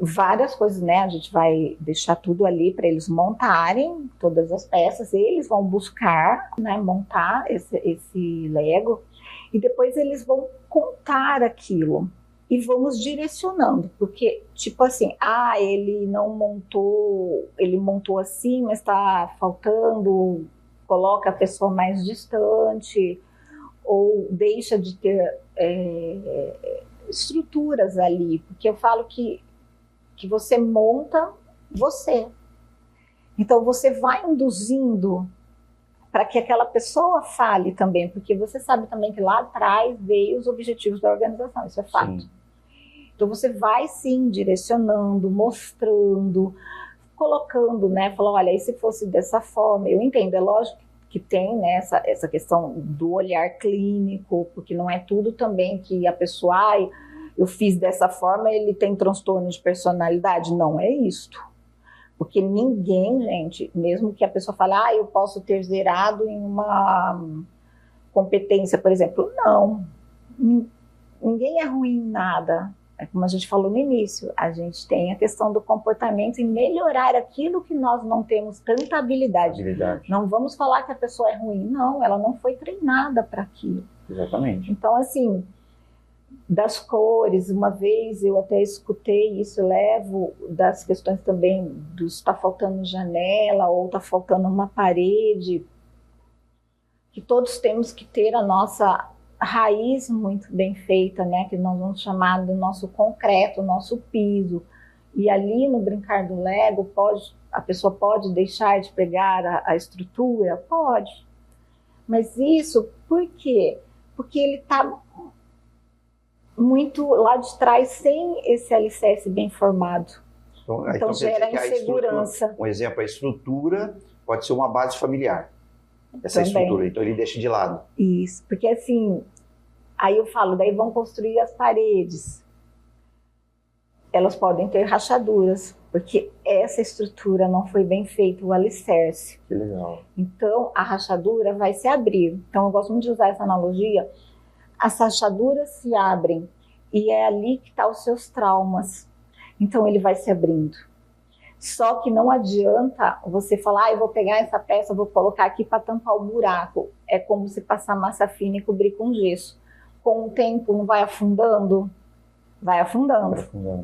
várias coisas, né? A gente vai deixar tudo ali para eles montarem todas as peças. Eles vão buscar, né, montar esse Lego e depois eles vão contar aquilo e vamos direcionando, porque tipo assim, ele não montou, ele montou assim, mas está faltando, coloca a pessoa mais distante ou deixa de ter estruturas ali, porque eu falo que você monta você. Então você vai induzindo para que aquela pessoa fale também, porque você sabe também que lá atrás veio os objetivos da organização, isso é fato. Sim. Então você vai sim direcionando, mostrando, colocando, né? Falando, olha, e se fosse dessa forma? Eu entendo, é lógico que tem, né, essa questão do olhar clínico, porque não é tudo também que a pessoa, eu fiz dessa forma, ele tem transtorno de personalidade. Não é isto. Porque ninguém, gente, mesmo que a pessoa fale, eu posso ter zerado em uma competência, por exemplo, não. Ninguém é ruim em nada. É como a gente falou no início, a gente tem a questão do comportamento e melhorar aquilo que nós não temos tanta habilidade. Não vamos falar que a pessoa é ruim, não, ela não foi treinada para aquilo. Exatamente. Então, assim, das cores, uma vez eu até escutei isso, levo das questões também dos tá faltando janela ou tá faltando uma parede, que todos temos que ter a nossa raiz muito bem feita, né, que nós vamos chamar do nosso concreto, nosso piso. E ali no brincar do Lego, a pessoa pode deixar de pegar a estrutura? Pode. Mas isso, por quê? Porque ele está muito lá de trás sem esse alicerce bem formado. Então gera insegurança. Um exemplo, a estrutura pode ser uma base familiar. Essa Também. estrutura, então ele deixa de lado. Isso, porque assim, aí eu falo, daí vão construir as paredes. Elas podem ter rachaduras, porque essa estrutura não foi bem feita, o alicerce. Que legal. Então, a rachadura vai se abrir. Então, eu gosto muito de usar essa analogia. As rachaduras se abrem e é ali que estão os seus traumas. Então, ele vai se abrindo. Só que não adianta você falar, eu vou pegar essa peça, vou colocar aqui para tampar o buraco. É como se passar massa fina e cobrir com gesso. Com o tempo, não vai afundando? Vai afundando.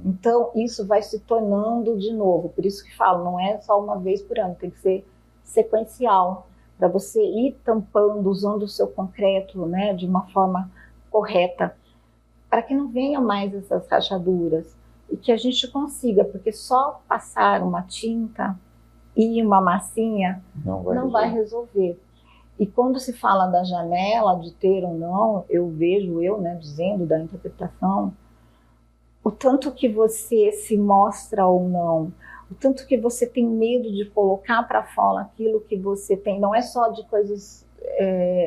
Então, isso vai se tornando de novo. Por isso que falo, não é só uma vez por ano, tem que ser sequencial. Para você ir tampando, usando o seu concreto, né, de uma forma correta. Para que não venha mais essas rachaduras. e que a gente consiga, porque só passar uma tinta e uma massinha não vai resolver. E quando se fala da janela, de ter ou não, eu vejo, né, dizendo da interpretação, o tanto que você se mostra ou não, o tanto que você tem medo de colocar para fora aquilo que você tem, não é só de coisas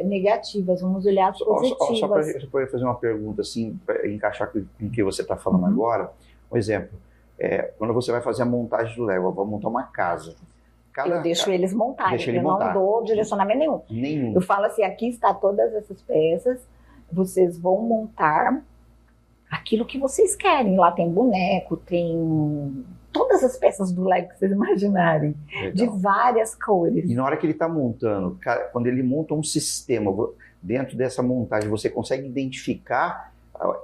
negativas, vamos olhar positivas. Só para fazer uma pergunta, assim, para encaixar com o que você está falando agora, um exemplo, quando você vai fazer a montagem do Lego, eu vou montar uma casa. Eu deixo eles montarem, eu não dou direcionamento nenhum. Eu falo assim, aqui está todas essas peças, vocês vão montar aquilo que vocês querem. Lá tem boneco, tem todas as peças do Lego que vocês imaginarem, legal, de várias cores. E na hora que ele está montando, quando ele monta um sistema, dentro dessa montagem, você consegue identificar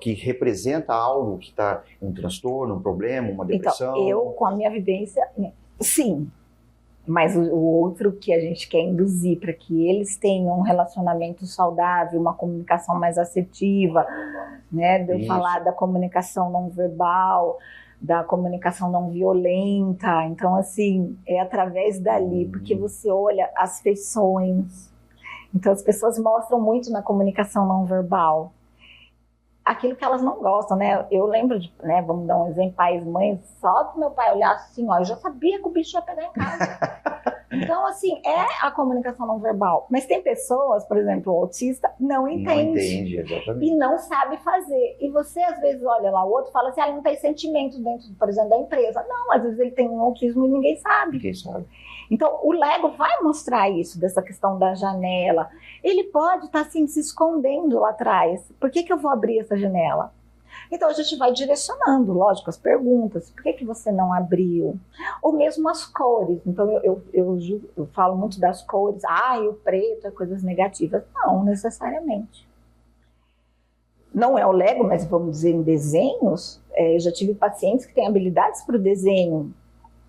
que representa algo que está um transtorno, um problema, uma depressão? Então, eu, com a minha vivência, sim. Mas o outro que a gente quer induzir para que eles tenham um relacionamento saudável, uma comunicação mais assertiva, né? De eu falar da comunicação não verbal, da comunicação não violenta. Então, assim, é através dali, porque você olha as feições. Então, as pessoas mostram muito na comunicação não verbal aquilo que elas não gostam, né? Eu lembro de, né, vamos dar um exemplo, pais, mães, só do meu pai olhar assim, ó, eu já sabia que o bicho ia pegar em casa. Então, assim, é a comunicação não verbal. Mas tem pessoas, por exemplo, o autista não entende. Não entende, exatamente. E não sabe fazer. E você, às vezes, olha lá, o outro fala assim, ele não tem sentimento dentro, por exemplo, da empresa. Não, às vezes ele tem um autismo e ninguém sabe. Ninguém sabe. Então, o Lego vai mostrar isso, dessa questão da janela. Ele pode estar, assim, se escondendo lá atrás. Por que eu vou abrir essa janela? Então, a gente vai direcionando, lógico, as perguntas. Por que você não abriu? Ou mesmo as cores. Então, eu falo muito das cores. O preto é coisas negativas. Não, necessariamente. Não é o Lego, mas vamos dizer, em desenhos, eu já tive pacientes que têm habilidades para o desenho.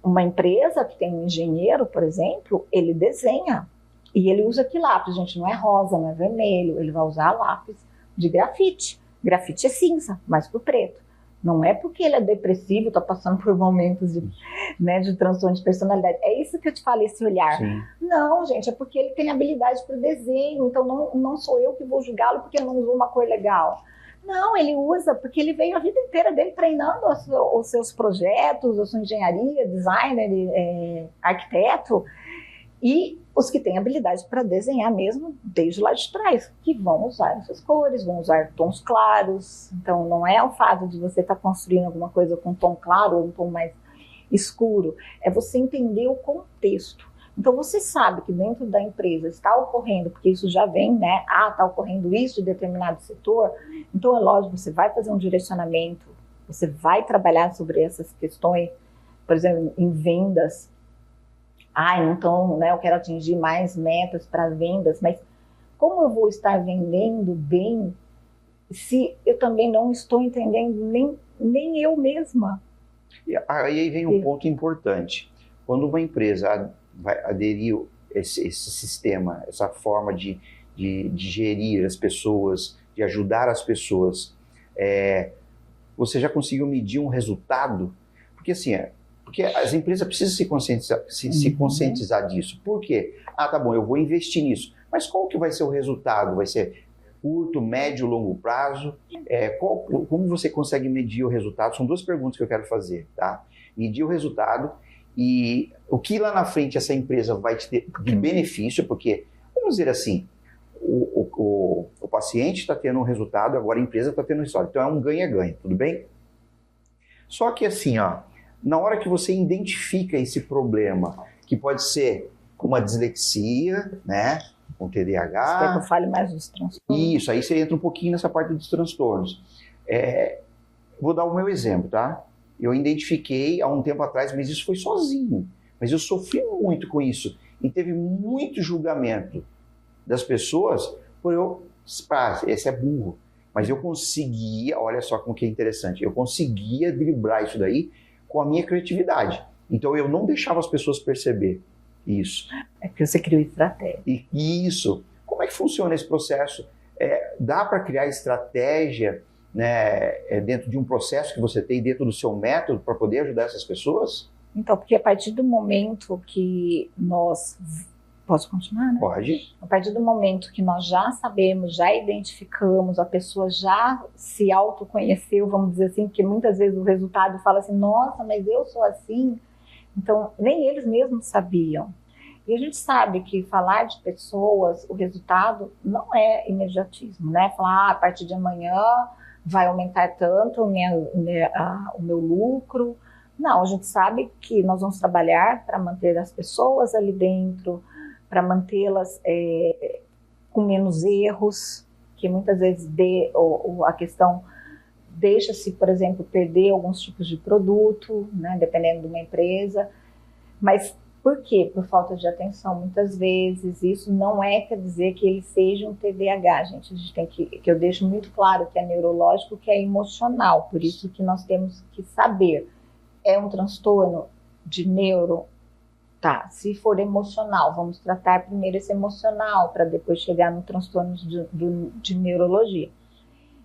Uma empresa que tem um engenheiro, por exemplo, ele desenha e ele usa que lápis, gente, não é rosa, não é vermelho, ele vai usar lápis de grafite. Grafite é cinza, mais pro preto. Não é porque ele é depressivo, está passando por momentos de transtorno de personalidade. É isso que eu te falei, esse olhar. Sim. Não, gente, é porque ele tem habilidade para o desenho, então não sou eu que vou julgá-lo porque ele não usou uma cor legal. Não, ele usa porque ele veio a vida inteira dele treinando os seus projetos, a sua engenharia, designer, arquiteto, e os que têm habilidade para desenhar mesmo desde lá de trás, que vão usar essas cores, vão usar tons claros. Então, não é o fato de você estar construindo alguma coisa com tom claro ou um tom mais escuro, é você entender o contexto. Então, você sabe que dentro da empresa está ocorrendo, porque isso já vem, né? Está ocorrendo isso em determinado setor. Então, é lógico, você vai fazer um direcionamento, você vai trabalhar sobre essas questões, por exemplo, em vendas. Então, né, eu quero atingir mais metas para vendas, mas como eu vou estar vendendo bem se eu também não estou entendendo nem eu mesma? E aí vem um ponto importante. Quando uma empresa vai aderir esse sistema, essa forma de gerir as pessoas, de ajudar as pessoas, você já conseguiu medir um resultado? Porque assim, porque as empresas precisam se conscientizar disso. Por quê? Tá bom, eu vou investir nisso. Mas qual que vai ser o resultado? Vai ser curto, médio, longo prazo? Como você consegue medir o resultado? São duas perguntas que eu quero fazer, tá? Medir o resultado e o que lá na frente essa empresa vai te ter de benefício, porque, vamos dizer assim, o paciente está tendo um resultado, agora a empresa está tendo um resultado. Então é um ganha-ganha, tudo bem? Só que assim, na hora que você identifica esse problema, que pode ser uma dislexia, né, um TDAH... Você quer que eu fale mais dos transtornos? Isso, aí você entra um pouquinho nessa parte dos transtornos. Vou dar o meu exemplo, tá? Eu identifiquei há um tempo atrás, mas isso foi sozinho. Mas eu sofri muito com isso. E teve muito julgamento das pessoas por esse é burro. Mas eu conseguia, olha só como que é interessante, eu conseguia driblar isso daí com a minha criatividade. Então eu não deixava as pessoas perceber isso. É porque você criou estratégia. Isso. Como é que funciona esse processo? Dá para criar estratégia né, dentro de um processo que você tem, dentro do seu método, para poder ajudar essas pessoas? Então, porque a partir do momento que nós... Posso continuar, né? Pode. A partir do momento que nós já sabemos, já identificamos, a pessoa já se autoconheceu, vamos dizer assim, porque muitas vezes o resultado fala assim, nossa, mas eu sou assim. Então, nem eles mesmos sabiam. E a gente sabe que falar de pessoas, o resultado não é imediatismo, né? Falar, a partir de amanhã vai aumentar tanto o meu lucro. Não, a gente sabe que nós vamos trabalhar para manter as pessoas ali dentro, para mantê-las com menos erros, que muitas vezes a questão deixa-se, por exemplo, perder alguns tipos de produto, né, dependendo de uma empresa. Mas por quê? Por falta de atenção, muitas vezes. Isso não quer dizer que ele seja um TDAH, gente. A gente tem que eu deixo muito claro que é neurológico, que é emocional. Por isso que nós temos que saber. É um transtorno de neuro? Tá, se for emocional, vamos tratar primeiro esse emocional, para depois chegar no transtorno de neurologia.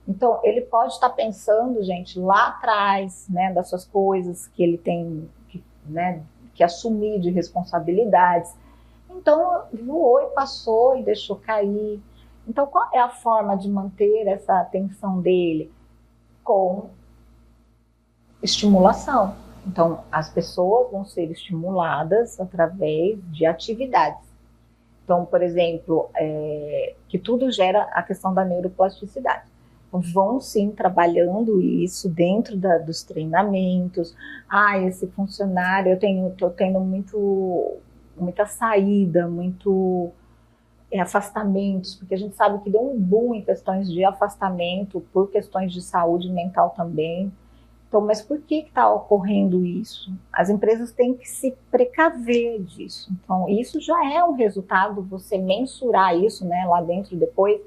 Então, ele pode estar pensando, gente, lá atrás, né, das suas coisas que ele tem que assumir de responsabilidades. Então, voou e passou e deixou cair. Então, qual é a forma de manter essa atenção dele? Com estimulação. Então, as pessoas vão ser estimuladas através de atividades. Então, por exemplo, que tudo gera a questão da neuroplasticidade. Então, vão sim trabalhando isso dentro dos treinamentos. Esse funcionário, eu estou tendo muita saída, muito afastamentos, porque a gente sabe que deu um boom em questões de afastamento, por questões de saúde mental também. Então, mas por que está ocorrendo isso? As empresas têm que se precaver disso. Então, isso já é um resultado, você mensurar isso, né, lá dentro depois.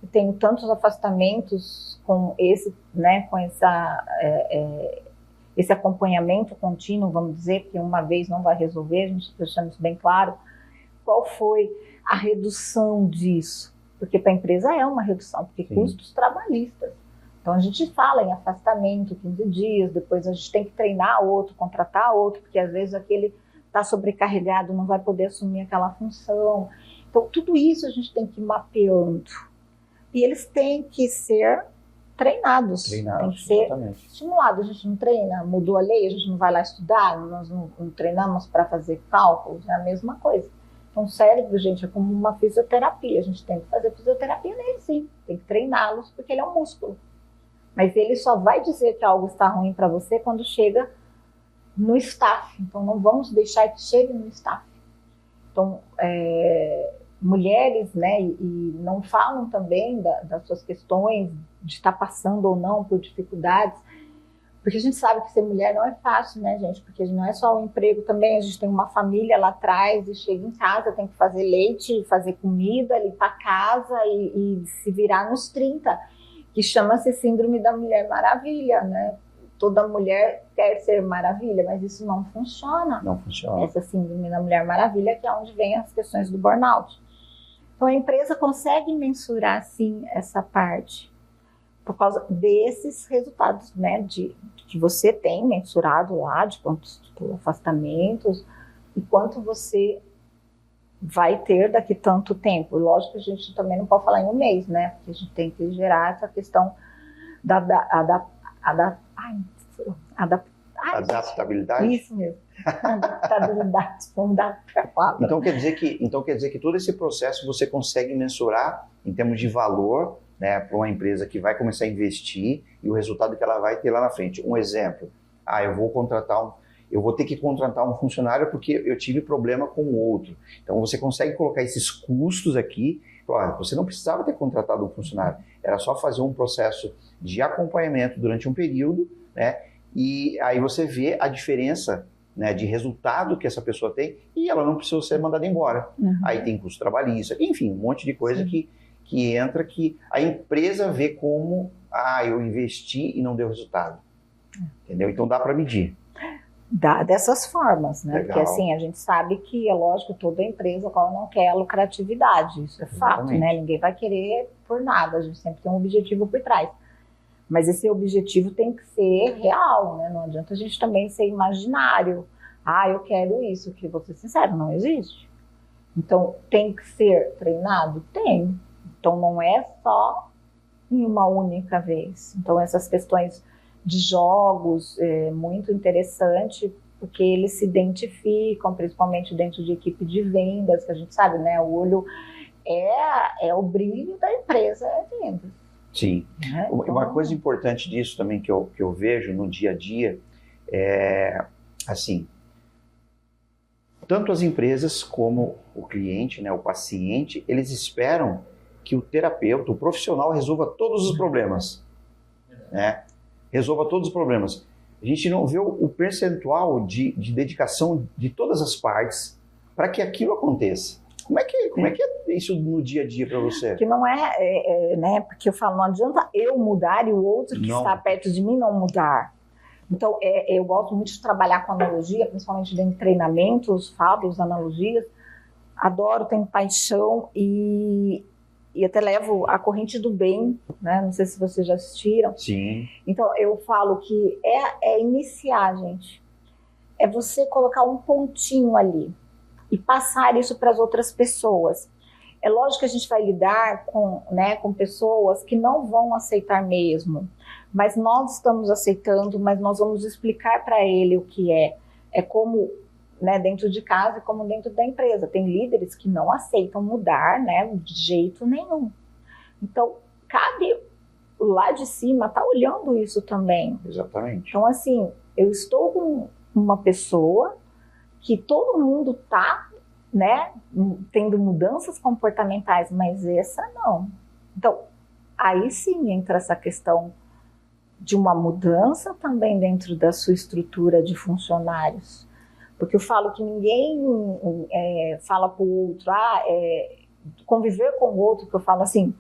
Eu tenho tantos afastamentos com esse acompanhamento contínuo, vamos dizer, que uma vez não vai resolver, a gente deixando isso bem claro. Qual foi a redução disso? Porque para a empresa é uma redução, porque Sim. Custos trabalhistas. Então, a gente fala em afastamento, 15 dias, depois a gente tem que treinar outro, contratar outro, porque às vezes aquele está sobrecarregado, não vai poder assumir aquela função. Então, tudo isso a gente tem que ir mapeando. E eles têm que ser treinados, tem que ser estimulados. A gente não treina, mudou a lei, a gente não vai lá estudar, nós não treinamos para fazer cálculos, é a mesma coisa. Então, o cérebro, gente, é como uma fisioterapia, a gente tem que fazer fisioterapia nele, sim, tem que treiná-los, porque ele é um músculo. Mas ele só vai dizer que algo está ruim para você quando chega no staff. Então, não vamos deixar que chegue no staff. Então, mulheres, né, e não falam também das suas questões de estar passando ou não por dificuldades, porque a gente sabe que ser mulher não é fácil, né, gente? Porque não é só o emprego também, a gente tem uma família lá atrás e chega em casa, tem que fazer leite, fazer comida, limpar a casa e se virar nos 30, que chama-se Síndrome da Mulher Maravilha, né? Toda mulher quer ser maravilha, mas isso não funciona. Não funciona. Essa Síndrome da Mulher Maravilha, que é onde vem as questões do burnout. Então, a empresa consegue mensurar, sim, essa parte, por causa desses resultados, né, que você tem mensurado lá, de quantos afastamentos, e quanto você vai ter daqui tanto tempo. Lógico que a gente também não pode falar em um mês, né? Porque a gente tem que gerar essa questão da adaptabilidade. Isso mesmo. Adaptabilidade. Vamos dar para a palavra. Então quer dizer que todo esse processo você consegue mensurar em termos de valor, né, para uma empresa que vai começar a investir e o resultado que ela vai ter lá na frente. Um exemplo, eu vou ter que contratar um funcionário porque eu tive problema com o outro. Então, você consegue colocar esses custos aqui. Olha, você não precisava ter contratado um funcionário. Era só fazer um processo de acompanhamento durante um período, né? E aí você vê a diferença, né, de resultado que essa pessoa tem e ela não precisa ser mandada embora. Uhum. Aí tem custo trabalhista, enfim, um monte de coisa que entra, que a empresa vê como eu investi e não deu resultado. Entendeu? Então dá para medir. Dá dessas formas, né? Legal. Porque assim, a gente sabe que, é lógico, toda empresa qual não quer a lucratividade, isso é fato, né? Ninguém vai querer por nada, a gente sempre tem um objetivo por trás. Mas esse objetivo tem que ser real, né? Não adianta a gente também ser imaginário. Ah, eu quero isso, que vou ser sincero, não existe. Então, tem que ser treinado? Tem. Então, não é só em uma única vez. Então, essas questões de jogos é muito interessante, porque eles se identificam, principalmente dentro de equipe de vendas, que a gente sabe, né? O olho é o brilho da empresa, é vendas. Sim. Né? Uma coisa importante disso também que eu vejo no dia a dia é, assim, tanto as empresas como o cliente, né, o paciente, eles esperam que o terapeuta, o profissional, resolva todos os problemas. Né? Resolva todos os problemas. A gente não vê o percentual de dedicação de todas as partes para que aquilo aconteça. Como é que é isso no dia a dia para você? Que não né? Porque eu falo, não adianta eu mudar e o outro que está perto de mim não mudar. Então, eu gosto muito de trabalhar com analogia, principalmente dentro de treinamentos, fábulas, analogias. Adoro, tenho paixão e até levo a corrente do bem, né? Não sei se vocês já assistiram. Sim. Então, eu falo que é iniciar, gente. É você colocar um pontinho ali e passar isso para as outras pessoas. É lógico que a gente vai lidar com pessoas que não vão aceitar mesmo, mas nós estamos aceitando, mas nós vamos explicar para ele o que é. É como, né, dentro de casa e como dentro da empresa. Tem líderes que não aceitam mudar, né, de jeito nenhum. Então, cabe lá de cima estar olhando isso também. Exatamente. Então, assim, eu estou com uma pessoa que todo mundo está, né, tendo mudanças comportamentais, mas essa não. Então, aí sim entra essa questão de uma mudança também dentro da sua estrutura de funcionários. Porque eu falo que ninguém fala para o outro, conviver com o outro, que eu falo assim,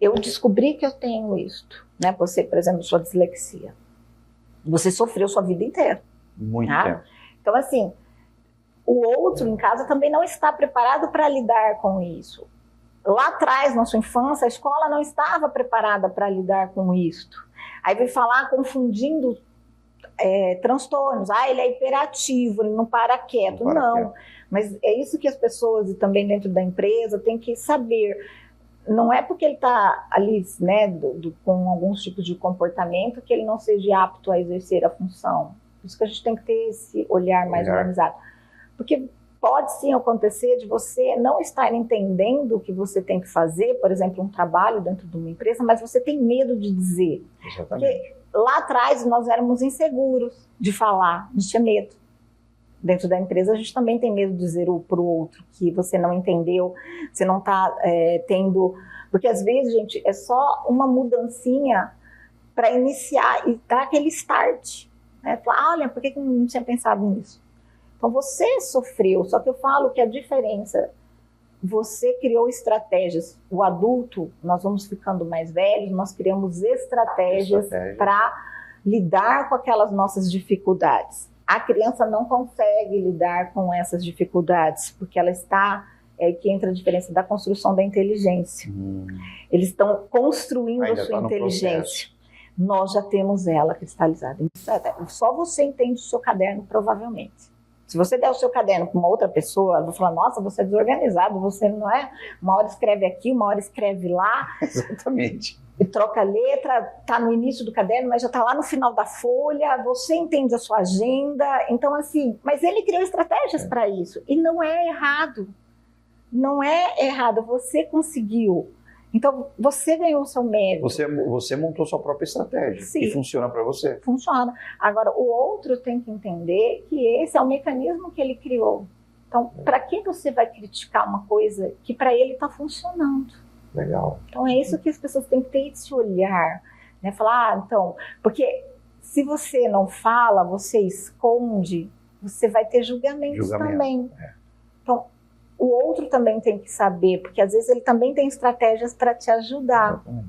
eu descobri que eu tenho isto, né? Você, por exemplo, sua dislexia. Você sofreu sua vida inteira. Muito tá? tempo. Então, assim, o outro em casa também não está preparado para lidar com isso. Lá atrás, na sua infância, a escola não estava preparada para lidar com isto. Aí vem falar confundindo transtornos. Ele é hiperativo, ele não para quieto. Não, mas é isso que as pessoas, e também dentro da empresa, têm que saber. Não é porque ele está ali, né, com alguns tipos de comportamento que ele não seja apto a exercer a função. Por isso que a gente tem que ter esse olhar mais humanizado. Porque pode sim acontecer de você não estar entendendo o que você tem que fazer, por exemplo, um trabalho dentro de uma empresa, mas você tem medo de dizer. Exatamente. Porque lá atrás nós éramos inseguros de falar, a gente tinha medo. Dentro da empresa a gente também tem medo de dizer para o outro que você não entendeu, você não está tendo... Porque às vezes, gente, é só uma mudancinha para iniciar e dar aquele start. Né? Falar, olha, por que eu não tinha pensado nisso? Então você sofreu, só que eu falo que a diferença, você criou estratégias. O adulto, nós vamos ficando mais velhos, nós criamos estratégias para lidar com aquelas nossas dificuldades. A criança não consegue lidar com essas dificuldades, porque ela está, que entra a diferença da construção da inteligência. Eles estão construindo a sua inteligência. Nós já temos ela cristalizada. Só você entende o seu caderno, provavelmente. Se você der o seu caderno para uma outra pessoa, ela vai falar, nossa, você é desorganizado, você não é... Uma hora escreve aqui, uma hora escreve lá. Exatamente. E troca a letra, está no início do caderno, mas já está lá no final da folha, você entende a sua agenda. Então, assim, mas ele criou estratégias para isso. E não é errado. Não é errado, você conseguiu. Então, você ganhou o seu mérito. Você montou sua própria estratégia. Sim. E funciona para você. Funciona. Agora, o outro tem que entender que esse é o mecanismo que ele criou. Então, para que você vai criticar uma coisa que para ele está funcionando? Legal. Então, é isso que as pessoas têm que ter esse olhar. Né? Falar, então... Porque se você não fala, você esconde, você vai ter julgamentos também. Então, o outro também tem que saber, porque às vezes ele também tem estratégias para te ajudar. Exatamente.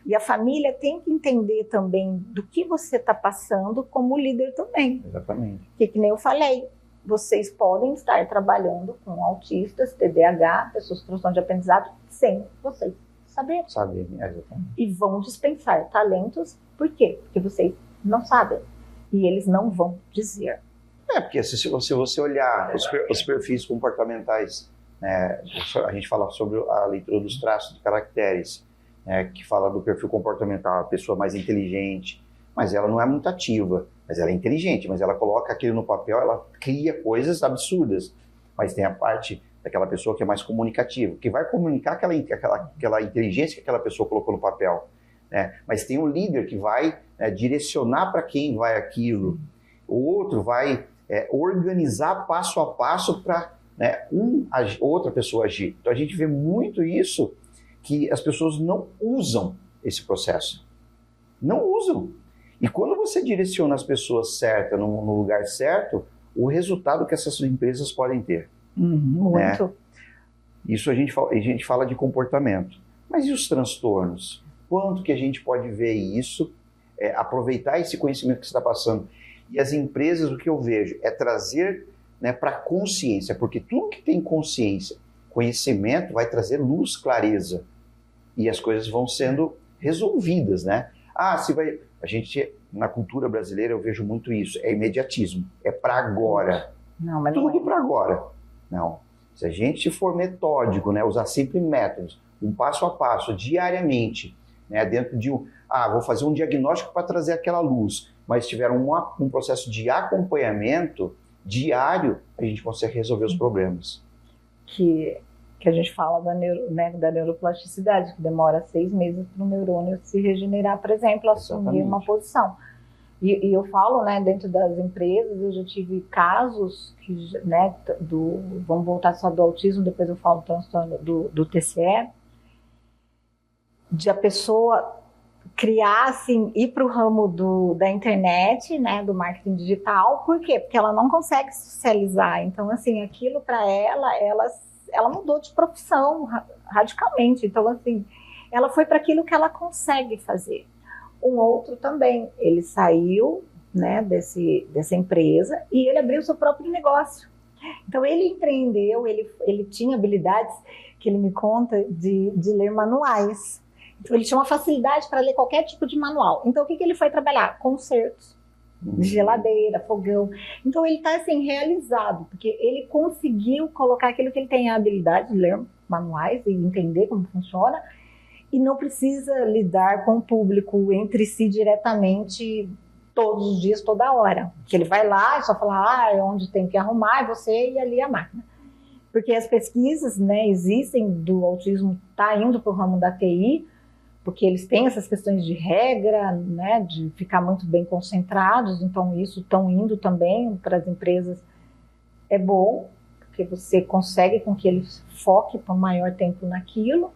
E a família tem que entender também do que você está passando como líder também. Exatamente. Porque, que nem eu falei, vocês podem estar trabalhando com autistas, TDAH, pessoas com transtorno de aprendizado, sem vocês saber. Saber, exatamente. E vão dispensar talentos, por quê? Porque vocês não sabem. E eles não vão dizer. Porque se você olhar os perfis comportamentais, né, a gente fala sobre a leitura dos traços de caracteres, né, que fala do perfil comportamental, a pessoa mais inteligente, mas ela não é muito ativa, mas ela é inteligente, mas ela coloca aquilo no papel, ela cria coisas absurdas. Mas tem a parte daquela pessoa que é mais comunicativa, que vai comunicar aquela inteligência que aquela pessoa colocou no papel, né? Mas tem um líder que vai direcionar para quem vai aquilo, o outro vai organizar passo a passo para outra pessoa agir. Então a gente vê muito isso, que as pessoas não usam esse processo. Não usam. E quando você direciona as pessoas certas no lugar certo, o resultado que essas empresas podem ter. Muito. Né? Isso a gente fala de comportamento. Mas e os transtornos? Quanto que a gente pode ver isso, aproveitar esse conhecimento que você está passando? E as empresas, o que eu vejo, é trazer, né, para a consciência, porque tudo que tem consciência, conhecimento, vai trazer luz, clareza. E as coisas vão sendo resolvidas, né? A gente, na cultura brasileira, eu vejo muito isso, é imediatismo, é para agora. Não, mas Tudo não é. para agora. Não. Se a gente for metódico, né, usar sempre métodos, um passo a passo, diariamente, né, dentro de vou fazer um diagnóstico para trazer aquela luz, mas se tiver um processo de acompanhamento diário, a gente consegue resolver os problemas. Que a gente fala da neuroplasticidade, que demora 6 meses para o neurônio se regenerar, por exemplo, assumir Exatamente. uma posição. E eu falo, né, dentro das empresas, eu já tive casos que, né, vamos voltar só do autismo, depois eu falo do transtorno do TCE, de a pessoa criar, assim, ir para o ramo da internet, né, do marketing digital. Por quê? Porque ela não consegue socializar. Então, assim, aquilo para ela mudou de profissão radicalmente. Então, assim, ela foi para aquilo que ela consegue fazer. Um outro também, ele saiu, né, dessa empresa e ele abriu seu próprio negócio. Então, ele empreendeu, ele tinha habilidades, que ele me conta, de ler manuais. Então, ele tinha uma facilidade para ler qualquer tipo de manual. Então, o que ele foi trabalhar? Consertos, de geladeira, fogão. Então, ele está, assim, realizado, porque ele conseguiu colocar aquilo que ele tem a habilidade de ler manuais e entender como funciona, e não precisa lidar com o público entre si diretamente todos os dias, toda hora. Que ele vai lá e só fala, onde tem que arrumar, e você e ali a máquina. Porque as pesquisas, né, existem do autismo, tá indo para o ramo da TI, porque eles têm essas questões de regra, né, de ficar muito bem concentrados, então isso estão indo também para as empresas. É bom, porque você consegue com que ele foque por um maior tempo naquilo,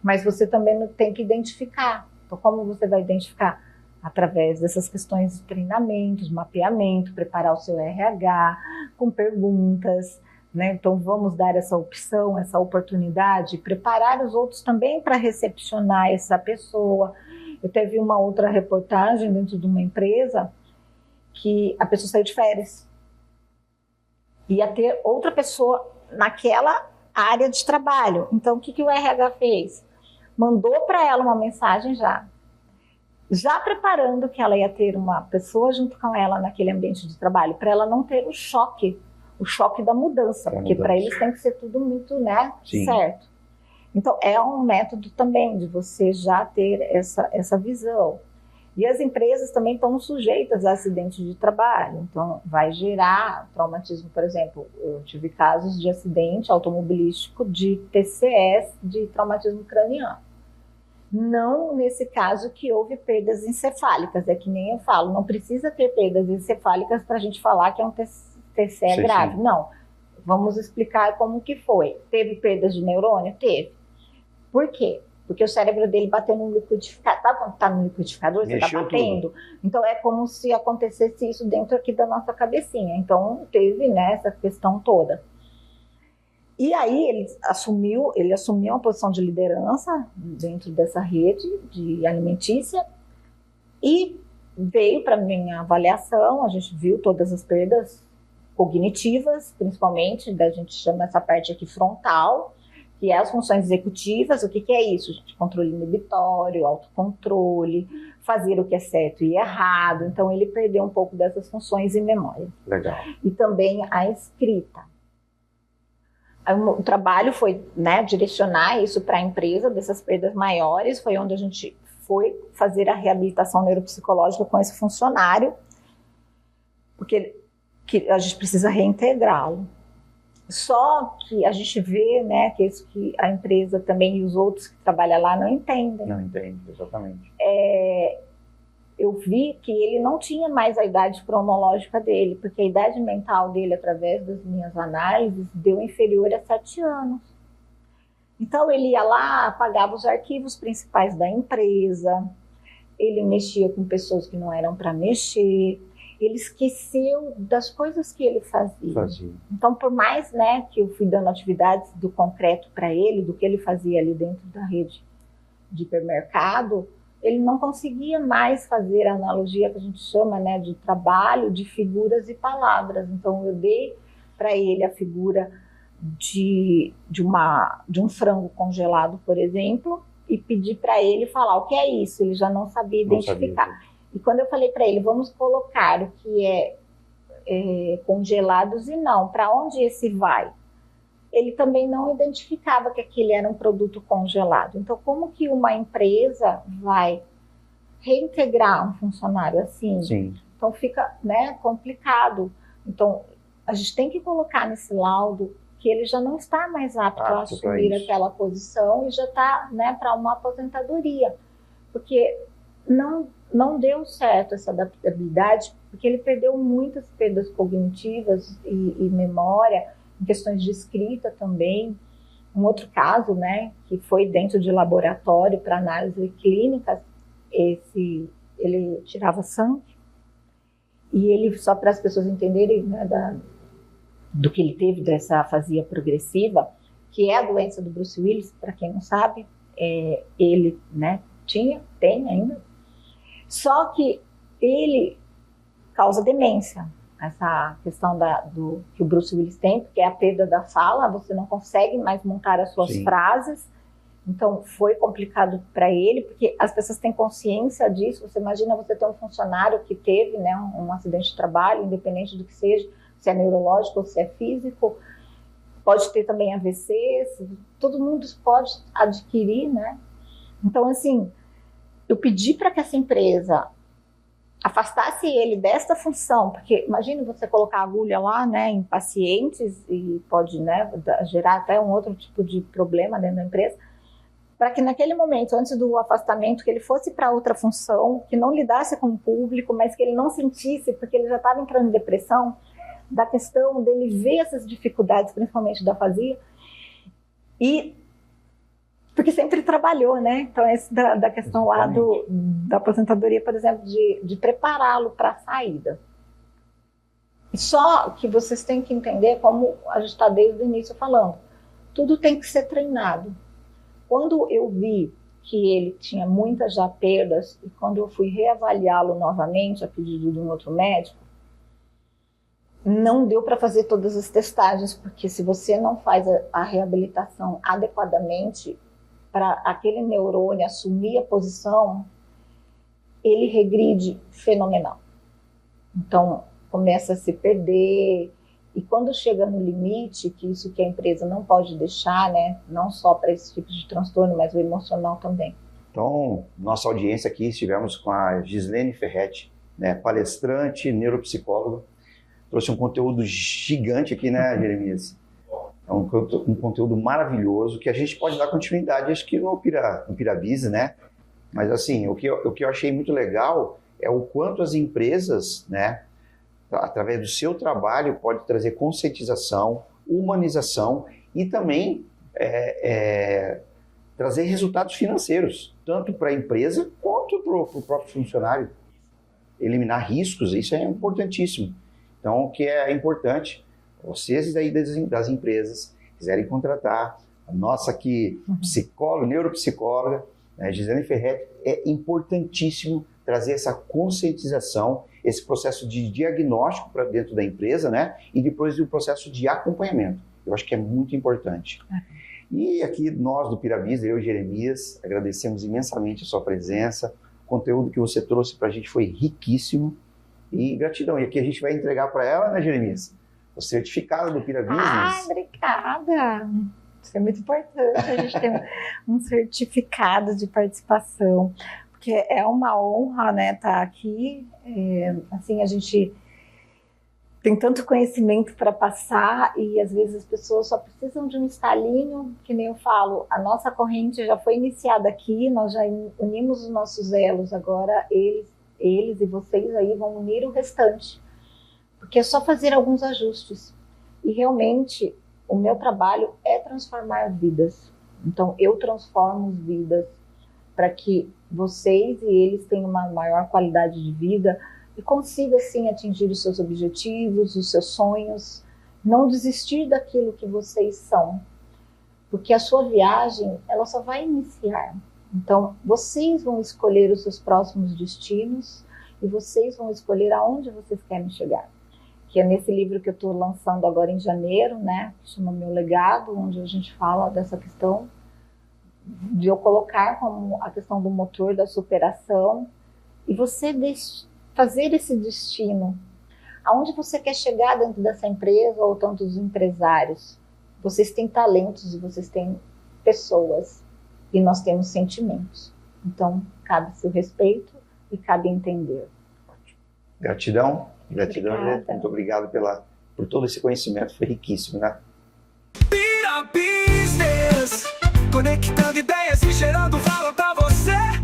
mas você também tem que identificar. Então, como você vai identificar? Através dessas questões de treinamentos, mapeamento, preparar o seu RH, com perguntas, né? Então, vamos dar essa opção, essa oportunidade, preparar os outros também para recepcionar essa pessoa. Eu teve uma outra reportagem dentro de uma empresa que a pessoa saiu de férias. Ia ter outra pessoa naquela área de trabalho. Então, o que o RH fez? Mandou para ela uma mensagem já preparando que ela ia ter uma pessoa junto com ela naquele ambiente de trabalho, para ela não ter o choque da mudança, porque para eles tem que ser tudo muito, né, certo. Então, é um método também de você já ter essa visão. E as empresas também estão sujeitas a acidentes de trabalho, então vai gerar traumatismo. Por exemplo, eu tive casos de acidente automobilístico de TCS, de traumatismo craniano. Não nesse caso que houve perdas encefálicas, é que nem eu falo, não precisa ter perdas encefálicas para a gente falar que é um TCE grave. Não, vamos explicar como que foi. Teve perdas de neurônio? Teve. Por quê? Porque o cérebro dele bateu no liquidificador. Sabe quando está no liquidificador, você está batendo? Tudo. Então, é como se acontecesse isso dentro aqui da nossa cabecinha. Então, teve, né, essa questão toda. E aí, ele assumiu uma posição de liderança dentro dessa rede de alimentícia e veio para minha avaliação. A gente viu todas as perdas cognitivas, principalmente, a gente chama essa parte aqui frontal, que é as funções executivas. O que é isso, gente? Controle inibitório, autocontrole, fazer o que é certo e errado. Então, ele perdeu um pouco dessas funções em memória. Legal. E também a escrita. O trabalho foi, né, direcionar isso para a empresa, dessas perdas maiores, foi onde a gente foi fazer a reabilitação neuropsicológica com esse funcionário, porque a gente precisa reintegrá-lo. Só que a gente vê, né, que isso que a empresa também e os outros que trabalham lá não entendem. Não entendo, exatamente. Eu vi que ele não tinha mais a idade cronológica dele, porque a idade mental dele, através das minhas análises, deu inferior a 7 anos. Então, ele ia lá, apagava os arquivos principais da empresa, ele mexia com pessoas que não eram para mexer, ele esqueceu das coisas que ele fazia. Então, por mais, né, que eu fui dando atividades do concreto para ele, do que ele fazia ali dentro da rede de hipermercado, ele não conseguia mais fazer a analogia que a gente chama, né, de trabalho, de figuras e palavras. Então, eu dei para ele a figura de um frango congelado, por exemplo, e pedi para ele falar o que é isso. Ele já não sabia identificar. E quando eu falei para ele, vamos colocar o que é congelados e não, para onde esse vai? Ele também não identificava que aquele era um produto congelado. Então, como que uma empresa vai reintegrar um funcionário assim? Sim. Então, fica, né, complicado. Então, a gente tem que colocar nesse laudo que ele já não está mais apto a assumir aquela posição e já está, né, para uma aposentadoria. Porque não deu certo essa adaptabilidade, porque ele perdeu muitas perdas cognitivas e memória, em questões de escrita também. Um outro caso, né, que foi dentro de laboratório para análise clínica, ele tirava sangue, e ele, só para as pessoas entenderem, né, do que ele teve dessa afasia progressiva, que é a doença do Bruce Willis, para quem não sabe, ele, né, tem ainda, só que ele causa demência. Essa questão que o Bruce Willis tem, porque é a perda da fala, você não consegue mais montar as suas frases. Então, foi complicado para ele, porque as pessoas têm consciência disso. Você imagina você ter um funcionário que teve, né, um acidente de trabalho, independente do que seja, se é neurológico ou se é físico, pode ter também AVC, todo mundo pode adquirir, né? Então, assim, eu pedi para que essa empresa afastasse ele desta função, porque imagine você colocar agulha lá, né, em pacientes, e pode, né, gerar até um outro tipo de problema dentro da empresa, para que naquele momento, antes do afastamento, que ele fosse para outra função, que não lidasse com o público, mas que ele não sentisse, porque ele já estava entrando em depressão, da questão dele ver essas dificuldades, principalmente da afasia, e porque sempre trabalhou, né? Então, esse da questão lá da aposentadoria, por exemplo, de prepará-lo para a saída. Só que vocês têm que entender, como a gente está desde o início falando, tudo tem que ser treinado. Quando eu vi que ele tinha muitas já perdas, e quando eu fui reavaliá-lo novamente, a pedido de um outro médico, não deu para fazer todas as testagens, porque se você não faz a reabilitação adequadamente, para aquele neurônio assumir a posição, ele regride fenomenal. Então, começa a se perder, e quando chega no limite, que isso que a empresa não pode deixar, né, não só para esse tipo de transtorno, mas o emocional também. Então, nossa audiência aqui, estivemos com a Gislene Ferretti, né, palestrante, neuropsicóloga, trouxe um conteúdo gigante aqui, né, Jeremias? É um conteúdo maravilhoso que a gente pode dar continuidade, acho que no Pirabise, né? Mas assim, o que eu achei muito legal é o quanto as empresas, né, através do seu trabalho, pode trazer conscientização, humanização e também trazer resultados financeiros, tanto para a empresa quanto para o próprio funcionário. Eliminar riscos, isso é importantíssimo. Então, o que é importante, vocês aí das empresas quiserem contratar a nossa aqui psicóloga, neuropsicóloga, né, Gislene Ferretti, é importantíssimo trazer essa conscientização, esse processo de diagnóstico para dentro da empresa, né, e depois o processo de acompanhamento. Eu acho que é muito importante. E aqui nós do Pirabusiness, eu e Jeremias, agradecemos imensamente a sua presença. O conteúdo que você trouxe para a gente foi riquíssimo e gratidão. E aqui a gente vai entregar para ela, né, Jeremias? O certificado do Pirabusiness. Ah, obrigada! Isso é muito importante, a gente ter um certificado de participação, porque é uma honra, né, estar aqui. Assim, a gente tem tanto conhecimento para passar e às vezes as pessoas só precisam de um estalinho, que nem eu falo, a nossa corrente já foi iniciada aqui, nós já unimos os nossos elos, agora eles e vocês aí vão unir o restante, porque é só fazer alguns ajustes. E realmente o meu trabalho é transformar vidas. Então eu transformo vidas para que vocês e eles tenham uma maior qualidade de vida e consiga sim atingir os seus objetivos, os seus sonhos, não desistir daquilo que vocês são, porque a sua viagem ela só vai iniciar. Então vocês vão escolher os seus próximos destinos e vocês vão escolher aonde vocês querem chegar, que é nesse livro que eu estou lançando agora em janeiro, né, que chama Meu Legado, onde a gente fala dessa questão de eu colocar como a questão do motor da superação e você fazer esse destino. Aonde você quer chegar dentro dessa empresa ou tantos empresários? Vocês têm talentos e vocês têm pessoas e nós temos sentimentos. Então, cabe-se o respeito e cabe entender. Gratidão, gratidão, Obrigada. muito obrigado por todo esse conhecimento, foi riquíssimo, né? Pirabusiness, conectando ideias e gerando valor pra você.